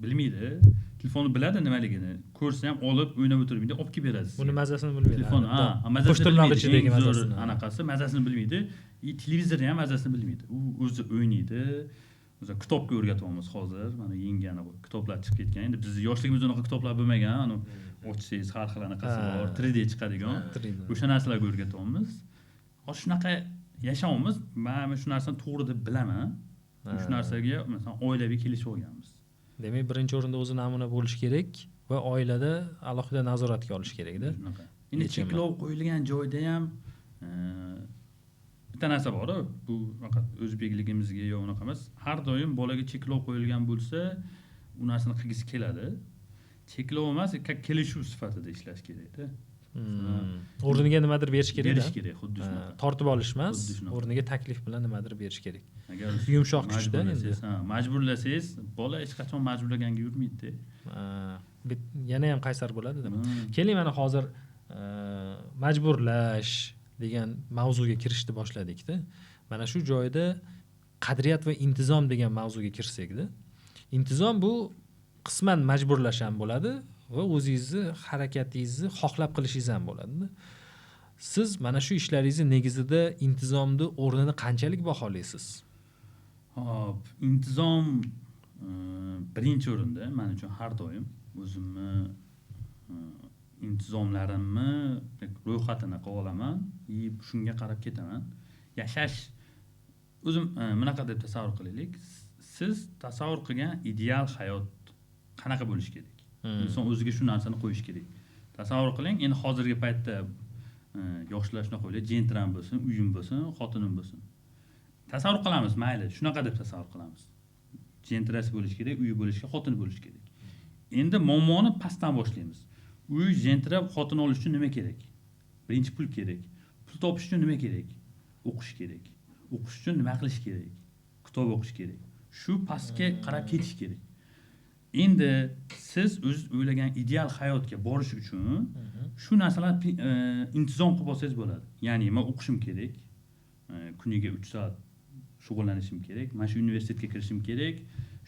bilmaydi. Telefonni biladi nimaligini. Ko'rsa ham olib o'ynab o'tirmaydi, olib kelib berasiz. Buni mazasini bilmaydi. Telefon, qo'shtirnoq ichidagi mazasini. Anaqasi mazasini bilmaydi. Televizorni ham mazasini bilmaydi. U o'zi o'ynaydi. O'zi kitobga o'rgatyapmiz hozir. Mana yangi kitoblar chiqib ketgan. Endi biz yoshligimizda unaqa kitoblar bo'lmagan. Ochsangiz har xil anaqasi bor, 3D chiqadigan. O'sha narsalarga o'rgatyapmiz. Hozir shunaqa yashayapmiz. Men shu narsani to'g'ri deb bilaman. Shu narsaga masalan oilaviy kelishib olganmiz. Demak, birinchi o'rinda o'zi namuna bo'lish kerak va oilada alohida nazoratga olish kerak-da. Endi cheklov qo'yilgan joyda ham bitta narsa bor, bu faqat o'zbekligimizga yo unaqa emas. Har doim bolaga cheklov qo'yilgan bo'lsa, u narsani qilgisi keladi. Cheklov emas, kelishuv sifatida ishlash kerak-da. O'rniga nimadir berish kerak-da. Berish kerak, xuddi shunaqa. Tortib olish emas, o'rniga taklif bilan nimadir berish kerak. Agar yumshoq kuchda endi. Majburlasangiz, bola hech qachon majburlaganga yurmaydi. Yana ham qaysar bo'ladi-da. Keling, mana hozir majburlash degan mavzuga kirishni boshladik-da. Mana shu joyda qadriyat va intizom degan mavzuga kirsak-da. Intizom bu qisman majburlash ham bo'ladi va o'zingizni harakatingizni xohlab qilishingiz ham bo'ladi-da. siz mana shu ishlaringizni negizida intizomni o'rnini qanchalik baholaysiz? Hop, intizom birinchi o'rinda men uchun har doim o'zimni intizomlarimni ro'yxatini qilib olaman, shunga qarab ketaman. Yashash o'zim bunaqa deb tasavvur qilaylik. Siz tasavvur qilgan ideal hayot qanaqa bo'lishi kerak? Inson o'ziga shu narsani qo'yish kerak. Tasavvur qiling, endi hozirgi paytda yoshlar shunaqa o'ylaydi, jentran bo'lsin, uyim bo'lsin, xotinim bo'lsin. Tasavvur qilamiz, mayli, shunaqa deb tasavvur qilamiz. Jentrasi bo'lishi kerak, uyi bo'lishi, xotini bo'lishi kerak. Endi muammoni pastdan boshlaymiz. Uy, jentra, xotin olish uchun nima kerak? Birinchi pul kerak. Pul topish uchun nima kerak? O'qish kerak. O'qish uchun nima qilish kerak? Kitob o'qish kerak. Shu pastga qarab ketish kerak. Endi siz o'z o'ylagan ideal hayotga borish uchun shu narsalarni intizom qilib olsangiz bo'ladi. Ya'ni men o'qishim kerak. Kuniga 3 soat shug'ullanishim kerak. Men shu universitetga kirishim kerak.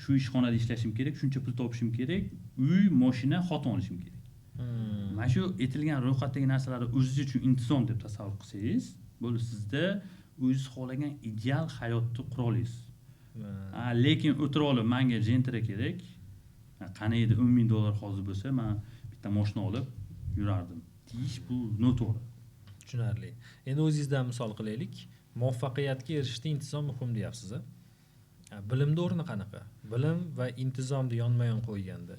Shu ishxonada ishlashim kerak, shuncha pul topishim kerak. Uy, mashina, xotin olishim kerak. Mana shu aytilgan ro'yxatdagi narsalarni o'zingiz uchun intizom deb tasavvur qilsangiz, bo'ldi sizda o'zingiz xohlagan ideal hayotni qura olasiz. Lekin o'tirib olib, menga jentra kerak. Qani edi $10,000 hozir bo'lsa, men bitta mashina olib yurardim. Deyish bu noto'g'ri. Tushunarli. Endi o'zingizdan misol qilaylik. Muvaffaqiyatga erishishda intizom muhim deyapsiz. Bilimning o'rni qanaqa? Bilim va intizomni yonma-yon qo'yganda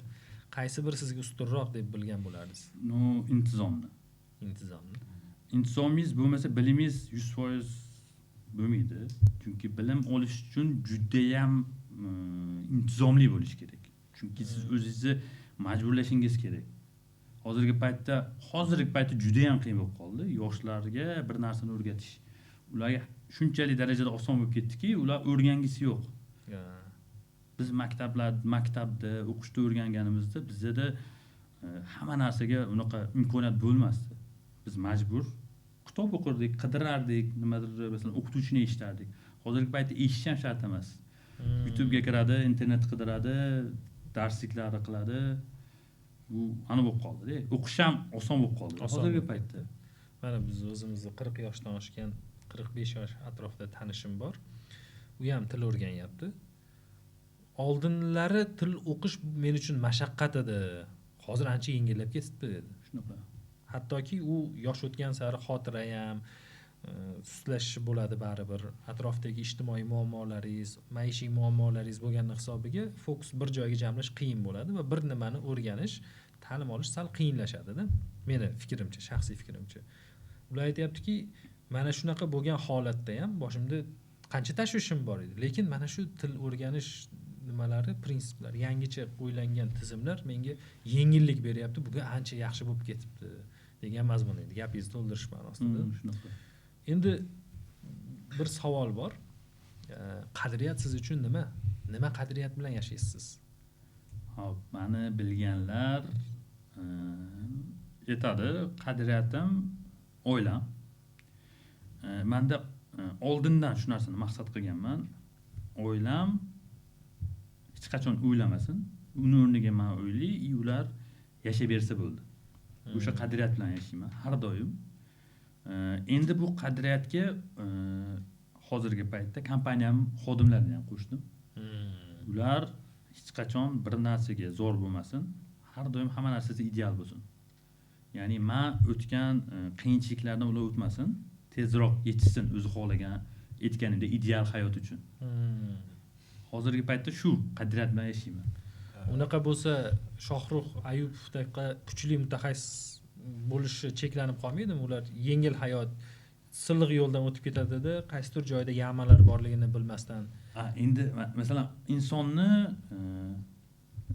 qaysi biri sizga ustunroq deb bilgan bo'lardingiz? Intizomni. Intizomni. Intizomingiz bo'lmasa, bilimingiz 100% bo'lmaydi. Chunki bilim olish uchun juda ham intizomli bo'lish kerak. Chunki siz o'zingizni majburlashingiz kerak. Hozirgi paytda juda ham qiyin bo'lib qoldi. Yoshlarga bir narsani o'rgatish. Ularga shunchalik darajada oson bo'lib ketdiki, ular o'rgangisi yo'q. Biz maktabda o'qishda o'rganganimizda bizda hamma narsaga unaqa imkoniyat bo'lmasdi. Biz majbur kitob o'qirdik, qidirardik, nimadir masalan o'qituvchini eshitardik. Hozirgi paytda eshish ham shart emas. YouTube'ga kiradi, internet qidiradi, darsliklarni qiladi. Bu ana bo'lib qoldi. O'qish ham oson bo'lib qoldi hozirgi paytda. Mana biz o'zimizni 40 yoshdan oshgan, 45 yosh atrofida tanishim bor. U ham til o'rganyapti. Oldinlari til o'qish men uchun mashaqqat edi. Hozir ancha yengillab ketibdi dedi. Shunaqa. Hattoki u yosh o'tgan sari xotira ham suslashishi bo'ladi baribir. Atrofdagi ijtimoiy muammolaringiz, maishiy muammolaringiz bo'lgan hisobiga fokus bir joyga jamlash qiyin bo'ladi va bir nimani o'rganish, ta'lim olish sal qiyinlashadi-da. Meni fikrimcha, shaxsiy fikrimcha. Ular aytayaptiki, mana shunaqa bo'lgan holatda ham boshimda qancha tashvishim bor edi, lekin mana shu til o'rganish nimalari, prinsiplar, yangicha qo'yilgan tizimlar menga yengillik beryapti. Bugun ancha yaxshi bo'lib ketibdi degan mazmun edi. Gapingizni to'ldirish ma'nosida. Shunaqa. Endi bir savol bor. Qadriyat siz uchun nima? Nima qadriyat bilan yashaysiz? Hop, meni bilganlar aytadi, qadriyatim oilam. Menda oldindan shu narsani maqsad qilganman. Oilam hech qachon o'ylamasin. Uni o'rniga men o'yli, ular yashab bersa bo'ldi. O'sha qadriyat bilan yashayman har doim. Endi bu qadriyatga hozirgi paytda kompaniyam xodimlarini ham qo'shdim. Ular hech qachon bir narsaga zo'r bo'lmasin, har doim hamma narsasi ideal bo'lsin. Ya'ni men o'tgan qiyinchiliklardan ular o'tmasin, tezroq yetishsin o'zi xohlagan, aytganida ideal hayot uchun. Hozirgi paytda shu qadriyat bilan yashayman. Unaqa bo'lsa, Shohrux Ayupovdek kuchli mutaxassis bo'lishi cheklanib qolmaydimi? Ular yengil hayot, silliq yo'ldan o'tib ketadi-da, qaysidir joyda yamalar borligini bilmasdan. Endi masalan, insonni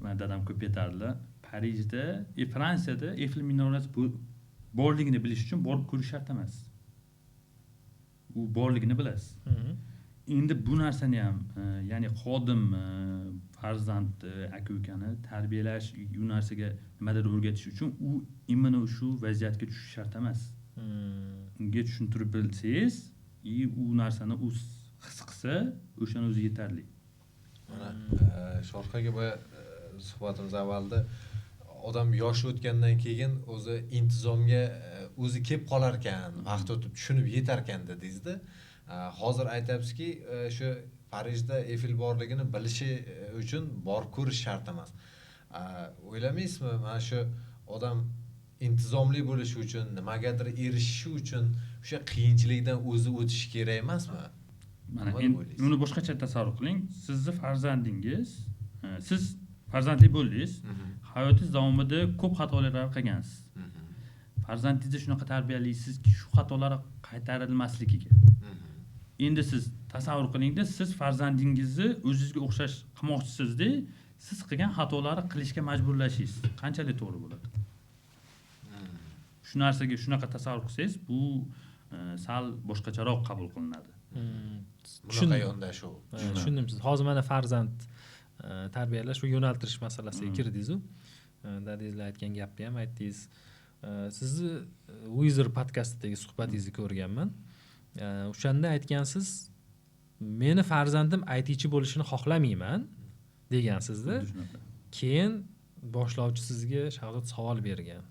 men dadam ko'p aytardilar, Parijda, Fransiyada Eiffel minorasi borligini bilish uchun borib ko'rish shart emas. U borligini bilasiz. Endi bu narsani ham, ya'ni xodim farzand aka-ukani tarbiyalash, u narsaga nimadir o'rgatish uchun u imini shu vaziyatga tushish shart emas. Unga tushuntirib bilsangiz, u narsani u his qilsa, o'shani o'zi yetarli. Mana Shohrixaga boya suhbatimiz avvalda odam yoshi o'tgandan keyin o'zi intizomga o'zi kelib qolar ekan, vaqt o'tib tushunib yetar ekan dedingizda. Hozir aytyapsizki, shu Parijda Eiffel borligini bilishi uchun borib ko'rish shart emas. O'ylamaysizmi, mana shu odam intizomli bo'lishi uchun, nimagadir erishishi uchun o'sha qiyinchilikdan o'zi o'tishi kerak emasmi? Mana uni boshqacha tasavvur qiling. Sizni farzandingiz, siz farzandli bo'ldingiz, hayotingiz davomida ko'p xatolar qilgansiz. Farzandingizni shunaqa tarbiyalaysiz-ki, shu xatolar qaytarilmasligiga. Endi siz tasavvur qilingda, siz farzandingizni o'zingizga o'xshash qilmoqchisizda, siz qilgan xatolarni qilishga majburlashingiz qanchalik to'g'ri bo'ladi? Shu narsaga shunaqa tasavvur qilsangiz, bu sal boshqacharoq qabul qilinadi. Bunaqa yondashuv. Tushundim siz. Hozir mana farzand tarbiyalash va yo'naltirish masalasiga kirdingiz-ku. Dadangizlar aytgan gapni ham aytdingiz. Sizni Wizard podkastidagi suhbatingizni ko'rganman. O'shanda aytgansiz, meni farzandim IT-chi bo'lishini xohlamayman degansizda. Keyin boshlovchi sizga Shahzod savol bergan.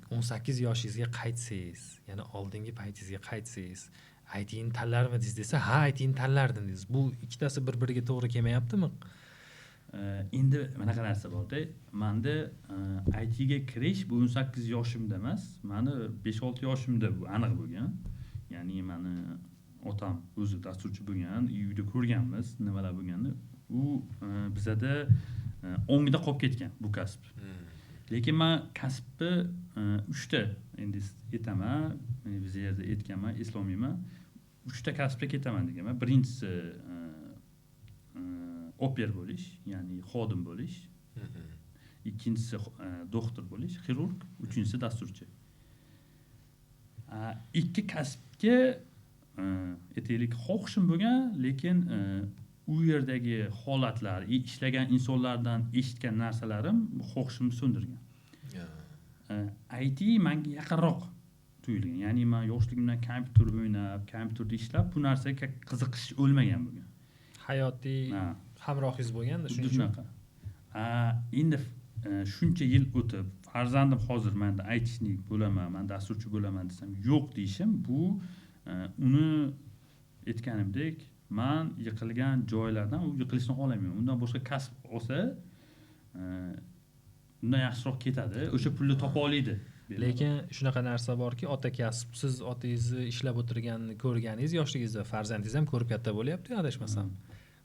18 yoshingizga qaytsangiz, ya'ni oldingi paytingizga qaytsangiz, IT-ni tanlarmidingiz desa, ha, IT-ni tanlardim dedingiz. Bu ikkitasi bir-biriga to'g'ri kelmayaptimi? Endi bunaqa narsa borda, menda IT-ga kirish bu 18 yoshimda emas, meni 5-6 yoshimda bu aniq bo'lgan. Ya'ni meni otam o'zi dasturchi bo'lgan, uyda ko'rganmiz nimalar bo'lganini. U bizada ongida qolib ketgan bu kasb. Lekin men kasbni 3 ta endi aytaman, biz yerda aytganman, eslolmayman. 3 ta kasbga ketaman deganman. Birinchisi oper bo'lish, ya'ni xodim bo'lish. Ikkinchisi doktor bo'lish, xirurg, uchinchisi dasturchi. Ikki kasbga aytaylik xohishim bo'lgan, lekin u yerdagi holatlar, ishlagan insonlardan eshitgan narsalarim xohishimni so'ndirgan. IT menga yaqinroq tuyulgan. Ya'ni men yoshligimdan kompyuter o'ynab, kompyuterda ishlab, bu narsaga qiziqish o'lmagan bo'lgan. Hayotiy hamrohingiz bo'lganda shunaqa. Endi shuncha yil o'tib, farzandim hozir menda aytishnik bo'laman, men dasturchi bo'laman desam, yo'q deyishim, bu uni aytganimdek, men yiqilgan joylardan u yiqilishni xohlamayman. Undan boshqa kasb olsa, undan yaxshiroq ketadi, o'sha pulni topa oladi. Lekin shunaqa narsa borki, ota kasb, siz otangizni ishlab o'tirganini ko'rganingiz yoshligingizda, farzandingiz ham ko'rib katta bo'lyapti, adashmasam.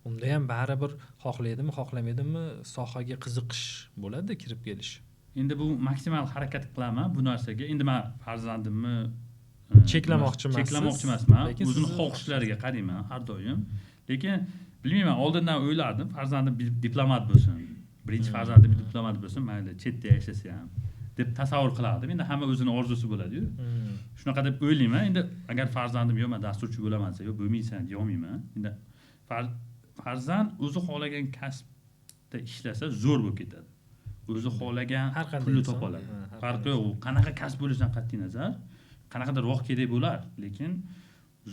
Unda ham baribir xohlaydimi, xohlamaydimi, sohaga qiziqish bo'ladi, kirib kelish. Endi bu maksimal harakat qilaman bu narsaga. Endi men farzandimni cheklamoqchi emasman. O'zini xohishlariga qarayman har doim. Lekin bilmayman, oldindan o'ylardim, farzandim diplomat bo'lsin. Birinchi farzandim diplomat bo'lsin, mayli chetda yashasa ham deb tasavvur qilardim. Endi hamma o'zini orzusi bo'ladi-yu. Shunaqa deb o'ylayman. Endi agar farzandim yo'q, men dasturchi bo'laman desa, yo'q, bo'lmaysan deya olmayman. Endi farzand o'zi xohlagan kasbda ishlasa zo'r bo'lib ketadi. O'zi xohlagan pulni topa oladi. Farqi yo'q. Qanaqa kasb bo'lishidan qat'iy nazar, qanaqadir vaqt kerak bo'lar, lekin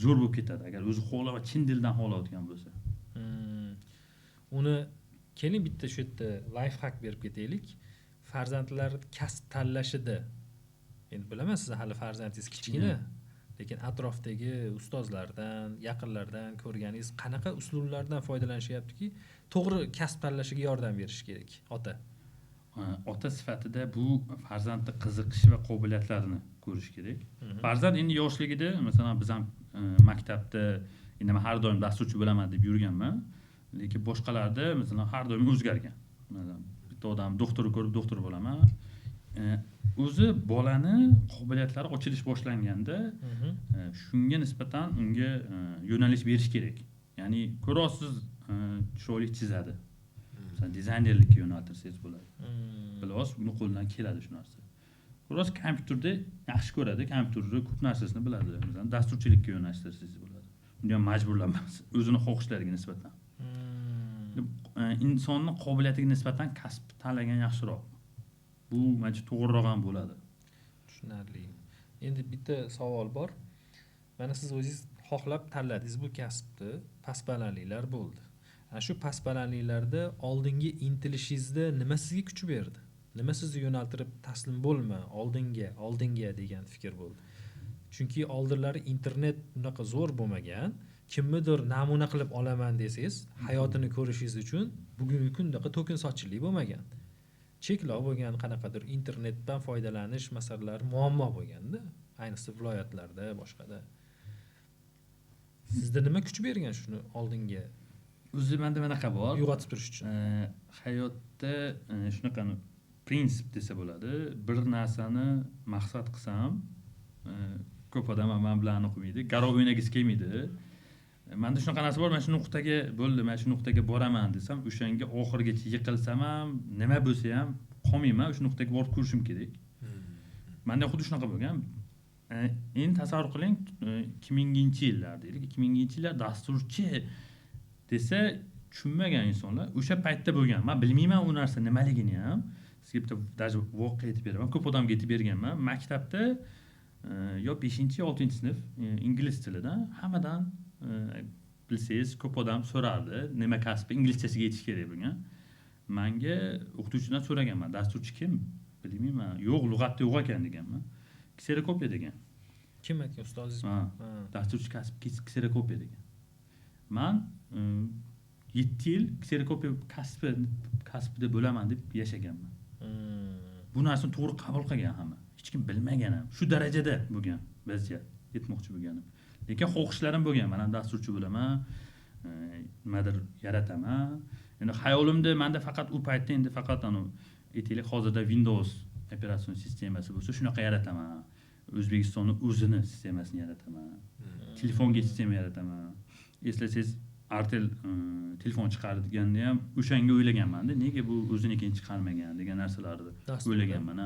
zo'r bo'lib ketadi agar o'zi xohlab va chin dildan xohlayotgan bo'lsa. Uni keling bitta shu yerda life hack berib ketaylik. Farzandlar kasb tanlashida, endi bilaman, siz hali farzandingiz kichkina, lekin atrofdagi ustozlardan, yaqinlardan ko'rganingiz qanaqa uslublardan foydalanishyaptiki, to'g'ri kasb tanlashiga yordam berish kerak ota. Ota sifatida bu farzandning qiziqish va qobiliyatlarini ko'rish kerak. Farzand endi yoshligida, masalan, biz ham maktabda endi men har doim dasturchi bo'laman deb yurganman, lekin boshqalarda masalan har doim o'zgargan. Masalan, bitta odam doktorni ko'rib doktor bo'laman. O'zi bolani qobiliyatlari ochilish boshlanganda shunga nisbatan unga yo'nalish berish kerak. Ya'ni ko'rasiz, chiroyli chizadi. Masalan, dizaynerlikka yo'naltirsangiz bo'ladi. Bilasiz, uni qo'ldan keladi shu narsa. Ko'rasiz, kompyuterda yaxshi ko'radi, kompyuterda ko'p narsasini biladi. Masalan, dasturchilikka yo'naltirsangiz bo'ladi. Uni ham majburlanmaysiz, o'zini xohishlariga nisbatan. Insonning qobiliyatiga nisbatan kasb tanlagan yaxshiroq. Bu menimcha to'g'riroq ham bo'ladi. Tushunarli. Endi bitta savol bor. Mana siz o'zingiz xohlab tanladingiz bu kasbni, past balandliklar bo'ldi. Ana shu past balandliklarda oldinga intilishingizda nima sizga kuch berdi? nima sizni yo'naltirib taslim bo'lma, oldinga degan fikr bo'ldi. Chunki oldinlari internet bunaqa zo'r bo'lmagan, kimnidir namuna qilib olaman desangiz, hayotini ko'rishingiz uchun bugungi kundaqa to'kin sochchilik bo'lmagan. Cheklov bo'lgan, qanaqadir internetdan foydalanish masalalari muammo bo'lganda, ayniqsa viloyatlarda, boshqada. Sizda nima kuch bergan shuni oldinga O'zi menda bunaqa bor. uyg'otib turish uchun? Hayotda shunaqa prinsip desa bo'ladi. Bir narsani maqsad qilsam, ko'p odam men bilan o'qimaydi, garov o'ynagisi kelmaydi. Menda shunaqa narsa bor, men shu nuqtaga bo'ldi, men shu nuqtaga boraman desam, o'shanga oxirigacha yiqilsam ham, nima bo'lsa ham qolmayman, o'sha nuqtaga borib ko'rishim kerak. Menda xuddi shunaqa bo'lgan. Endi tasavvur qiling, 2000-yillar deylik, 2000-yillar dasturchi desa tushunmagan insonlar o'sha paytda bo'lgan. Men bilmayman u narsa nimaligini ham. Sizga bitta даже voqea aytib beraman. Ko'p odamga aytib berganman. Maktabda yo 5-6-sinf ingliz tilidan hammadan bilsangiz ko'p odam so'rardi, nima kasbi inglizchasiga aytish kerak bo'lgan. Menga o'qituvchidan so'raganman, dasturchi kim? Bilmayman. Yo'q, lug'atda yo'q ekan deganman. Kserokopiya degan. Kim aytgan ustozingiz? Dasturchi kasb kserokopiya degan. Men 7 yil kserokopiya kasbida bo'laman deb yashaganman. Bu narsani to'g'ri qabul qilgan hamma. Hech kim bilmagan ham. Shu darajada bo'lgan vaziyat yetmoqchi bo'lganim. Lekin xohishlarim bo'lgan. Men ham dasturchi bo'laman, nimadir yarataman. Endi xayolimda menda faqat u paytda endi faqat aytaylik hozirda Windows operatsion sistemasi bo'lsa, shunaqa yarataman. O'zbekistonning o'zini sistemasini yarataman. Telefonga sistema yarataman. Eslasangiz Artel telefon chiqarganda ham o'shanga o'ylaganman-da, nega bu o'zinikini chiqarmagan degan narsalarni o'ylaganman.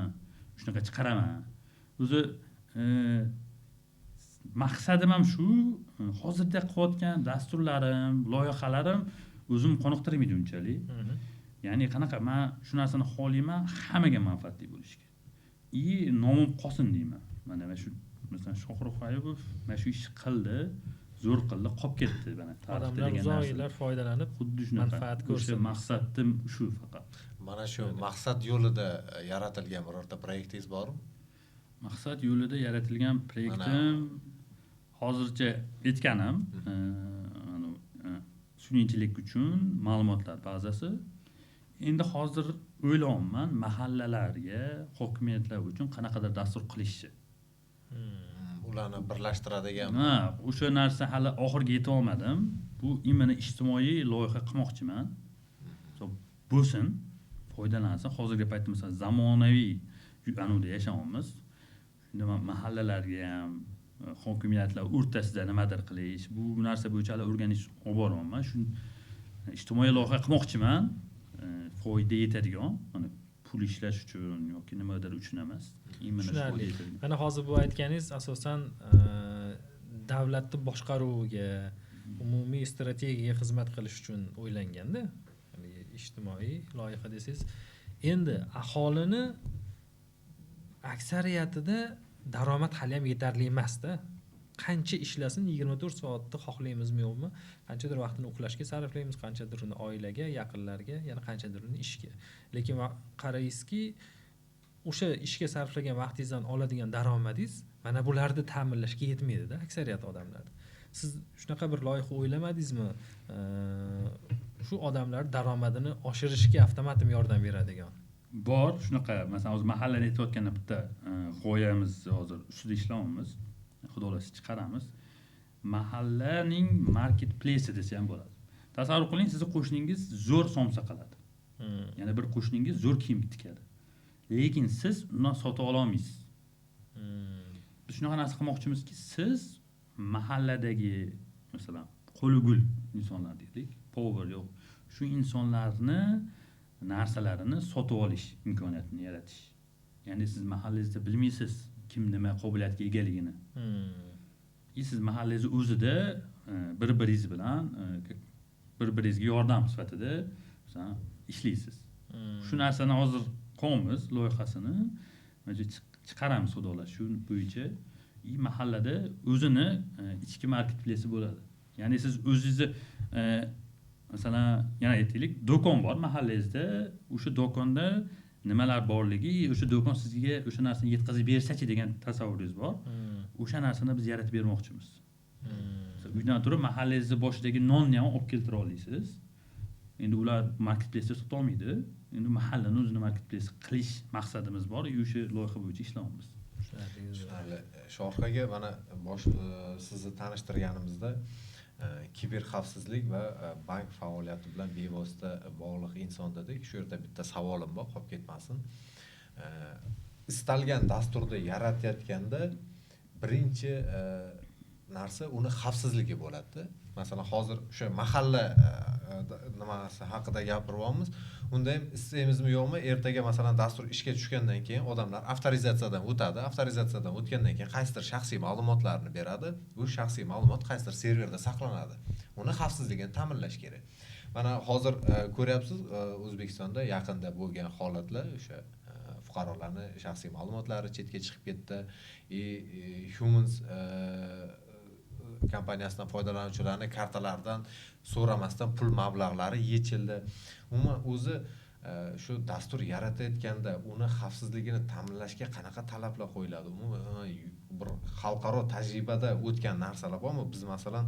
Shunaqa chiqaraman. O'zi maqsadim ham shu, hozirda qilayotgan dasturlarim, loyihalarim o'zim qoniqtirmaydi unchalik. Ya'ni qanaqa men shu narsani xohlayman, hammaga manfaatli bo'lishi kerak. Nomim qolsin deyman. Mana shu masalan Shohrux Ayubov mana shu ish qildi, zo'r qildi, qolib ketdi mana tarixda degan narsa. Odamlar uzoq foydalanib, xuddi shunaqa manfaat ko'rsin. Maqsadim shu faqat. Mana shu maqsad yo'lida yaratilgan birorta proyektingiz bormi? Maqsad yo'lida yaratilgan proyektim hozircha aytganim, sun'iy uchun ma'lumotlar bazasi. Endi hozir o'ylayapman mahallalarga, hokimiyatlar uchun qanaqadir dastur qilishni. Ularni birlashtiradigan. O'sha narsa hali oxiriga yeta olmadim. Bu imini ijtimoiy loyiha qilmoqchiman. Bo'lsin, foydalansa, hozirgi paytda masalan zamonaviy anuvda yashayapmiz. Shunda mahallalarga ham hokimiyatlar o'rtasida nimadir qilish, bu narsa bo'yicha hali o'rganish olib boryapman. Shu ijtimoiy loyiha qilmoqchiman. Foyda yetadigan, mana pul ishlash uchun yoki nimadir uchun emas. Mana hozir bu aytganingiz asosan davlatni boshqaruviga, umumiy strategiyaga xizmat qilish uchun o'ylanganda, ya'ni ijtimoiy loyiha desangiz, endi aholini aksariyatida daromad hali ham yetarli emas-da. Qancha ishlasin 24 soatni xohlaymizmi yo'qmi? Qanchadir vaqtini uxlashga sarflaymiz, qanchadir uni oilaga, yaqinlarga, yana qanchadir uni ishga. Lekin qaraysizki, o'sha ishga sarflagan vaqtingizdan oladigan daromadingiz mana bularni ta'minlashga yetmaydi-da aksariyat odamlar. Siz shunaqa bir loyiha o'ylamadingizmi? Shu odamlar daromadini oshirishga avtomatik yordam beradigan. Bor, shunaqa, masalan, o'z mahallani aytayotganda bitta g'oyamiz hozir ustida ishlayapmiz. Xudo xohlasa chiqaramiz. Mahallaning marketplace desa ham bo'ladi. Tasavvur qiling, sizning qo'shningiz zo'r somsa qiladi. Ya'ni bir qo'shningiz zo'r kiyim tikadi. Lekin siz undan sotib ola olmaysiz. Biz shunaqa narsa qilmoqchimizki, siz mahalladagi masalan qo'ligul insonlar deylik, power yo'q. Shu insonlarni narsalarini sotib olish imkoniyatini yaratish. Ya'ni siz mahallangizda bilmaysiz kim nima qobiliyatga egaligini. Siz mahallangiz o'zida bir-biringiz bilan bir-biringizga yordam sifatida masalan ishlaysiz. Shu narsani hozir qo'yamiz loyihasini, mana chiqaramiz xudolar shu bo'yicha. Mahallada o'zini ichki marketplace bo'ladi. Ya'ni siz o'zingizni masalan yana aytaylik, do'kon bor mahallangizda, o'sha do'konda nimalar borligi, o'sha do'kon sizga o'sha narsani yetkazib bersa-chi degan tasavvuringiz bor. O'sha narsani biz yaratib bermoqchimiz. Uydan turib mahallangizni boshidagi nonni ham olib keltira olasiz. Endi ular marketplace sota olmaydi. Endi mahallani o'zini marketplace qilish maqsadimiz bor, o'sha loyiha bo'yicha ishlayapmiz. Tushunarli. Shohraga mana sizni tanishtirganimizda kiber xavfsizlik va bank faoliyati bilan bevosita bog'liq inson dedik. Shu yerda bitta savolim bor, qolib ketmasin. Istalgan dasturni yaratayotganda birinchi narsa uni xavfsizligi bo'ladi. Masalan, hozir o'sha mahalla nimasi haqida gapiryapmiz. Unda ham istaymizmi yo'qmi, ertaga masalan dastur ishga tushgandan keyin odamlar avtorizatsiyadan o'tadi. Avtorizatsiyadan o'tgandan keyin qaysidir shaxsiy ma'lumotlarni beradi. Bu shaxsiy ma'lumot qaysidir serverda saqlanadi. Uni xavfsizligini ta'minlash kerak. Mana hozir ko'ryapsiz, O'zbekistonda yaqinda bo'lgan holatlar o'sha fuqarolarning shaxsiy ma'lumotlari chetga chiqib ketdi. Humans kompaniyasidan foydalanuvchilarning kartalaridan so'ramasdan pul mablag'lari yechildi. Umuman o'zi shu dastur yaratayotganda uni xavfsizligini ta'minlashga qanaqa talablar qo'yiladi? Umuman bir xalqaro tajribada o'tgan narsalar bormi? Biz masalan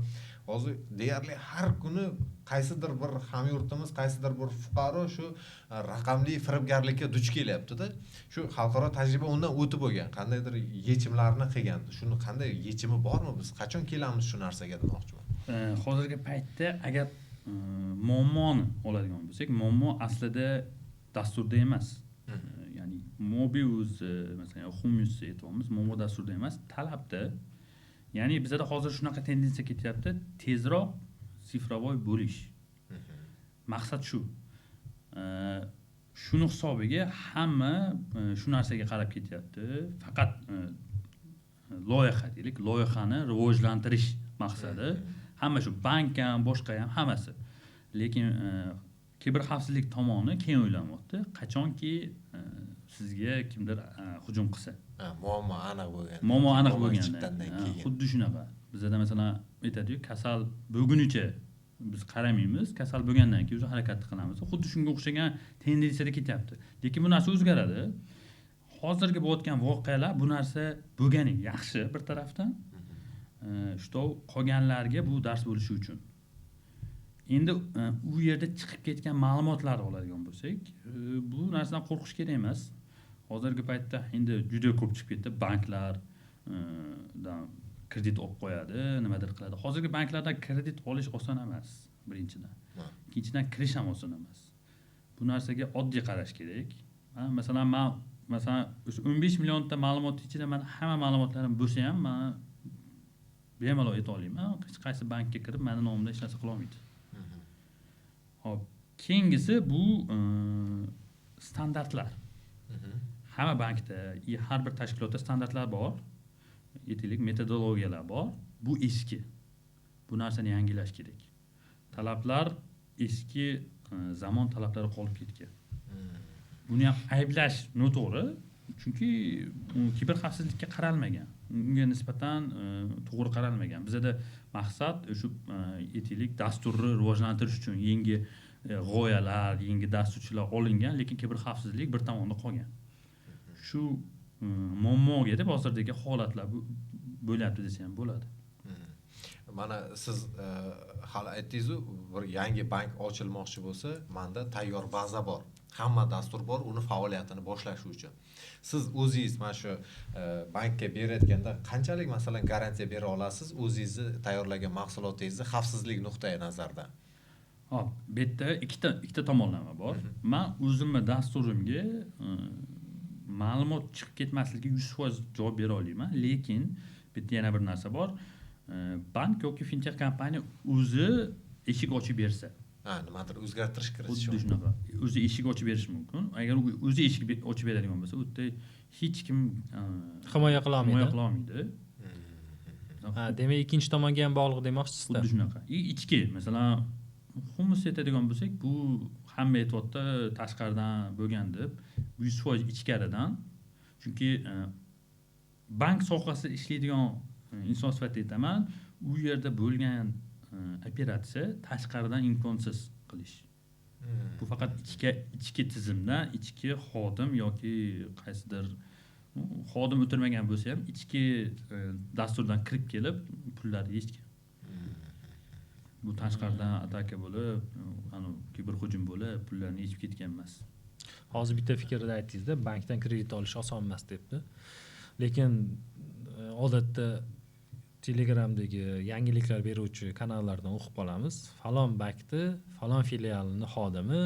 hozir deyarli har kuni qaysidir bir hamyurtimiz, qaysidir bir fuqaro shu raqamli firibgarlikka duch kelyapti-da. Shu xalqaro tajriba undan o'tib bo'lgan, qandaydir yechimlarni qilgan. Shuni qanday yechimi bormi? Biz qachon kelamiz shu narsaga demoqchiman. Hozirgi paytda agar muammoni oladigan bo'lsak, muammo aslida dasturda emas. Ya'ni Mobius masalan Hummus aytamiz, muammo dasturda emas, talabda. Ya'ni bizda hozir shunaqa tendensiya ketyapti, tezroq sifrovoy bo'lish. Maqsad shu. Shuni hisobiga hamma shu narsaga qarab ketyapti. Faqat loyiha deylik, loyihani rivojlantirish maqsadi. Hamma shu bank ham, boshqa ham hammasi. Lekin kiber xavfsizlik tomoni keyin o'ylanyapti. Qachonki sizga kimdir hujum qilsa, muammo aniq bo'lgan. Muammo aniq bo'lgandan keyin. Xuddi shunaqa. Bizda masalan aytadi-ku, kasal bo'lgunicha biz qaramaymiz, kasal bo'lgandan keyin o'zi harakat qilamiz. Xuddi shunga o'xshagan tendensiyada ketyapti. Lekin bu narsa o'zgaradi. Hozirgi bo'layotgan voqealar bu narsa bo'lgani yaxshi bir tarafdan. Shtov qolganlarga bu dars bo'lishi uchun. Endi u yerda chiqib ketgan ma'lumotlarni oladigan bo'lsak, bu narsadan qo'rqish kerak emas. Hozirgi paytda endi juda ko'p chiqib ketdi, banklar kredit olib qo'yadi, nimadir qiladi. Hozirgi banklardan kredit olish oson emas, birinchidan. Ikkinchidan kirish ham oson emas. Bu narsaga oddiy qarash kerak. Masalan, men 15 millionta ma'lumot ichida men hamma ma'lumotlarim bo'lsa ham men bemalol ayta olaman. Hech qaysi bankka kirib meni nomimda hech narsa qila olmaydi. Hop, keyingisi bu standartlar. Hamma bankda, har bir tashkilotda standartlar bor. Aytaylik, metodologiyalar bor. Bu eski. Bu narsani yangilash kerak. Talablar eski, zamon talablari qolib ketgan. Buni ham ayblash noto'g'ri, chunki kiber xavfsizlikka qaralmagan. Unga nisbatan to'g'ri qaralmagan. Bizda maqsad shu aytaylik, dasturni rivojlantirish uchun yangi g'oyalar, yangi dasturchilar olingan, lekin kiber xavfsizlik bir tomonda qolgan. Shu muammoga deb hozirdagi holatlar bo'lyapti desa ham bo'ladi. Mana siz hali aytdingiz-ku, bir yangi bank ochilmoqchi bo'lsa, menda tayyor baza bor. Hamma dastur bor, uni faoliyatini boshlash uchun. Siz o'zingiz mana shu bankka berayotganda qanchalik masalan garantiya bera olasiz o'zingizni tayyorlagan mahsulotingizni xavfsizlik nuqtai nazaridan? Hop, bu yerda ikkita tomonlama bor. Men o'zimni dasturimga ma'lumot chiqib ketmasligiga 100% javob bera olmayman, lekin bu yerda yana bir narsa bor. Bank yoki fintech kompaniya o'zi eshik ochib bersa, nimadir o'zgartirish kiritish. Xuddi shunaqa. O'zi eshik ochib berish mumkin. Agar o'zi eshik ochib beradigan bo'lsa, u yerda hech kim himoya qila olmaydi. Demak, ikkinchi tomonga ham bog'liq demoqchisiz. Xuddi shunaqa. Ichki, masalan, Hummus aytadigan bo'lsak, bu hamma aytayapti, tashqaridan bo'lgan deb, 100% ichkaridan. Chunki bank sohasida ishlaydigan inson sifatida aytaman, u yerda bo'lgan operatsiya tashqaridan imkonsiz qilish. Bu faqat ichki tizimda ichki xodim yoki qaysidir xodim o'tirmagan bo'lsa ham ichki dasturdan kirib kelib pullarni yeyishgan. Bu tashqaridan ataka bo'lib, kiberhujum bo'lib, pullarni yechib ketgan emas. Hozir bitta fikrda aytdingizda, bankdan kredit olish oson emas debdi. Lekin odatda Telegramdagi yangiliklar beruvchi kanallardan o'qib qolamiz. Falon bankni, falon filialining xodimi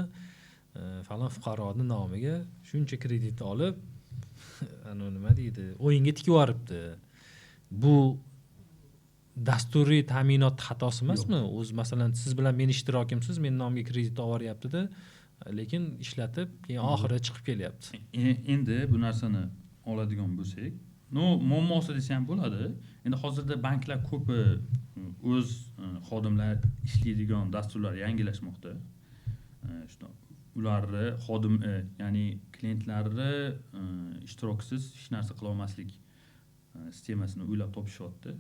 falon fuqaroning nomiga shuncha kredit olib, nima deydi, o'yinga tikib yuboribdi. Bu dasturiy ta'minot xatosi emasmi? O'zi masalan siz bilan men ishtirokimsiz, men nomga kredit olyapti-da, lekin ishlatib, keyin oxirida chiqib kelyapti. Endi bu narsani oladigan bo'lsak, muammosi desa ham bo'ladi. Endi hozirda banklar ko'pi o'z xodimlar ishlaydigan dasturlar yangilashmoqda. Ularni xodim, ya'ni klientlarni ishtiroksiz hech narsa qila olmaslik sistemasini o'ylab topishyapti.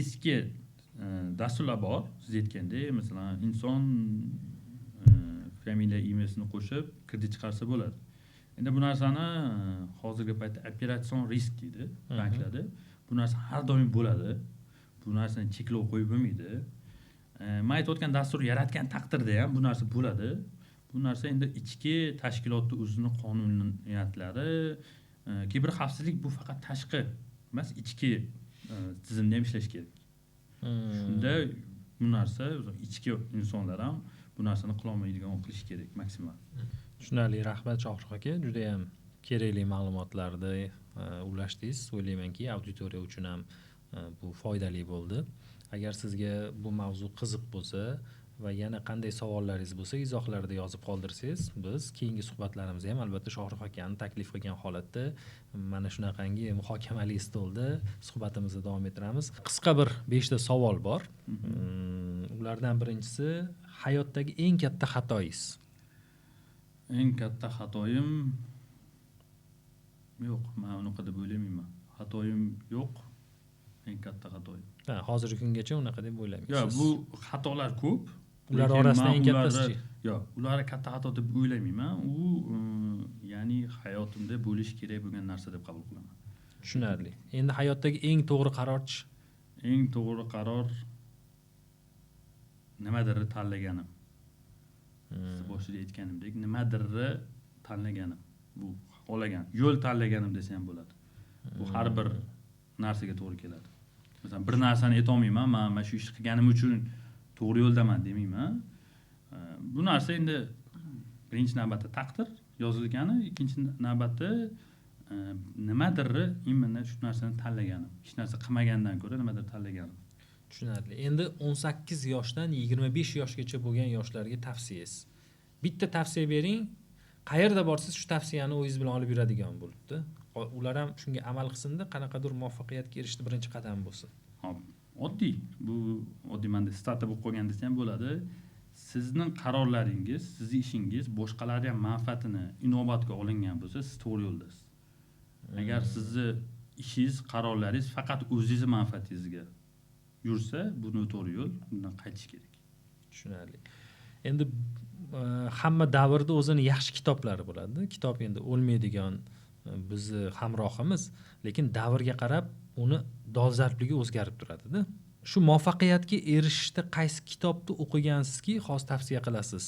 Eski dasturlar bor, siz aytgandek, masalan, inson familiya e-mailini qo'shib kredit chiqarsa bo'ladi. Endi bu narsani hozirgi paytda operatsion risk deydi banklarda. Bu narsa har doim bo'ladi. Bu narsani cheklov qo'yib bo'lmaydi. Men aytayotgan dastur yaratgan taqdirda ham bu narsa bo'ladi. Bu narsa endi ichki tashkilotning o'zining qonuniyatlari, kiberxavfsizlik bu faqat tashqi emas, ichki tizimda ham ishlash kerak. Shunda bu narsa ichki insonlar ham bu narsani qila olmaydigan qilish kerak maksimal. Tushunarli, rahmat Shohrux aka, juda ham kerakli ma'lumotlarni ulashdingiz. O'ylaymanki, auditoriya uchun ham bu foydali bo'ldi. Agar sizga bu mavzu qiziq bo'lsa va yana qanday savollaringiz bo'lsa, izohlarda yozib qoldirsangiz, biz keyingi suhbatlarimizda ham albatta Shohrux akani taklif qilgan holatda mana shunaqangi muhokamali stolda suhbatimizni davom ettiramiz. Qisqa bir 5 ta savol bor. Ulardan birinchisi, hayotdagi eng katta xatoyingiz. Eng katta xatoyim yo'q, men unaqa deb o'ylamayman. Xatoyim yo'q. Eng katta xatoyim. Hozirgi kungacha unaqa deb o'ylamaysiz. Yo'q, bu xatolar ko'p. Ular orasida eng kattasi. Yo'q, ularni katta xato deb o'ylamayman. U ya'ni hayotimda bo'lish kerak bo'lgan narsa deb qabul qilaman. Tushunarli. Endi hayotdagi eng to'g'ri qarorchi? Eng to'g'ri qaror nimadir tanlaganim. Siz boshida aytganimdek, nimadirni tanlaganim. Bu xohlagan, yo'l tanlaganim desa ham bo'ladi. Bu har bir narsaga to'g'ri keladi. Masalan, bir narsani aytolmayman, men mana shu ishni qilganim uchun to'g'ri yo'ldaman demayman. Bu narsa endi birinchi navbatda taqdir yozilgani, ikkinchi navbatda nimadir imminent shu narsani tanlaganim. Hech narsa qilmagandan ko'ra nimadir tanlaganim. Tushunarli. Endi 18 yoshdan 25 yoshgacha bo'lgan yoshlarga tavsiyangiz. Bitta tavsiya bering. Qayerda borsiz shu tavsiyani o'zingiz bilan olib yuradigan bo'libdi. Ular ham shunga amal qilsin-da, qanaqadir muvaffaqiyatga erishishda birinchi qadam bo'lsin. Oddiy. Bu oddiy menda startap bo'lib qolgan desa ham bo'ladi. Sizning qarorlaringiz, sizning ishingiz boshqalarning manfaatini inobatga olingan bo'lsa, siz to'g'ri yo'ldasiz. Agar sizning ishingiz, qarorlaringiz faqat o'zingizning manfaatingizga yursa, bu noto'g'ri yo'l, bundan qaytish kerak. Tushunarli. Endi hamma davrda o'zini yaxshi kitoblari bo'ladi. Kitob endi o'lmaydigan bizni hamrohimiz, lekin davrga qarab uni dolzarbligi o'zgarib turadi-da. Shu muvaffaqiyatga erishishda qaysi kitobni o'qigansizki, xos tavsiya qilasiz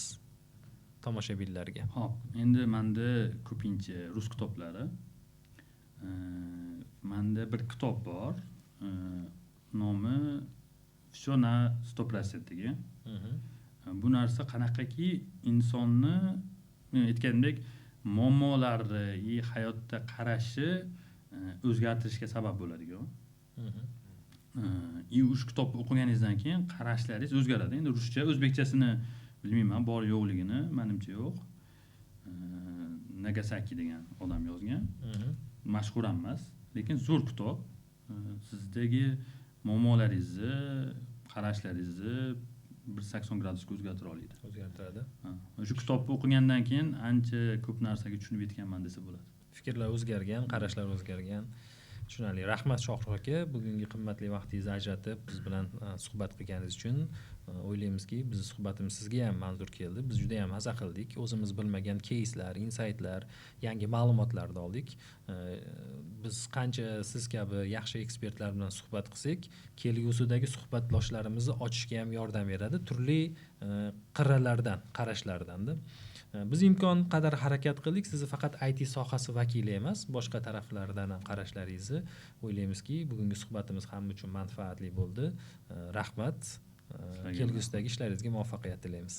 tomoshabinlarga? Xo'p, endi menda ko'pincha rus kitoblari. Menda bir kitob bor. Nomi "Всё на 100% degan. Bu narsa qanaqaki insonni, men aytgandek, muammolarni, hayotda qarashi o'zgartirishga sabab bo'ladigan. Uch kitobni o'qiganingizdan keyin qarashlaringiz o'zgaradi. Endi ruscha, o'zbekchasini bilmayman, bor yo'qligini, menimcha yo'q. Nagasaki degan odam yozgan. Mashhur emas, lekin zo'r kitob. Sizdagi muammolaringizni, qarashlaringizni 180 gradusga o'zgartira oladi. O'zgartiradi. Shu kitobni o'qigandan keyin ancha ko'p narsaga tushunib yetganman desa bo'ladi. Fikrlar o'zgargan, qarashlar o'zgargan. Tushunarli. Rahmat Shohrux aka, bugungi qimmatli vaqtingizni ajratib biz bilan suhbat qilganingiz uchun. O'ylaymizki, bizning suhbatimiz sizga ham manzur keldi. Biz juda ham maza qildik. O'zimiz bilmagan keyslar, insaytlar, yangi ma'lumotlarni oldik. Biz qancha siz kabi yaxshi ekspertlar bilan suhbat qilsak, kelgusidagi suhbatdoshlarimizni ochishga ham yordam beradi, turli qirralardan, qarashlardan-da. Biz imkon qadar harakat qildik. Sizni faqat IT sohasi vakili emas, boshqa taraflardan ham qarashlaringizni o'ylaymizki, bugungi suhbatimiz hamma uchun manfaatli bo'ldi. Rahmat. Kelgusidagi ishlaringizga muvaffaqiyat tilaymiz.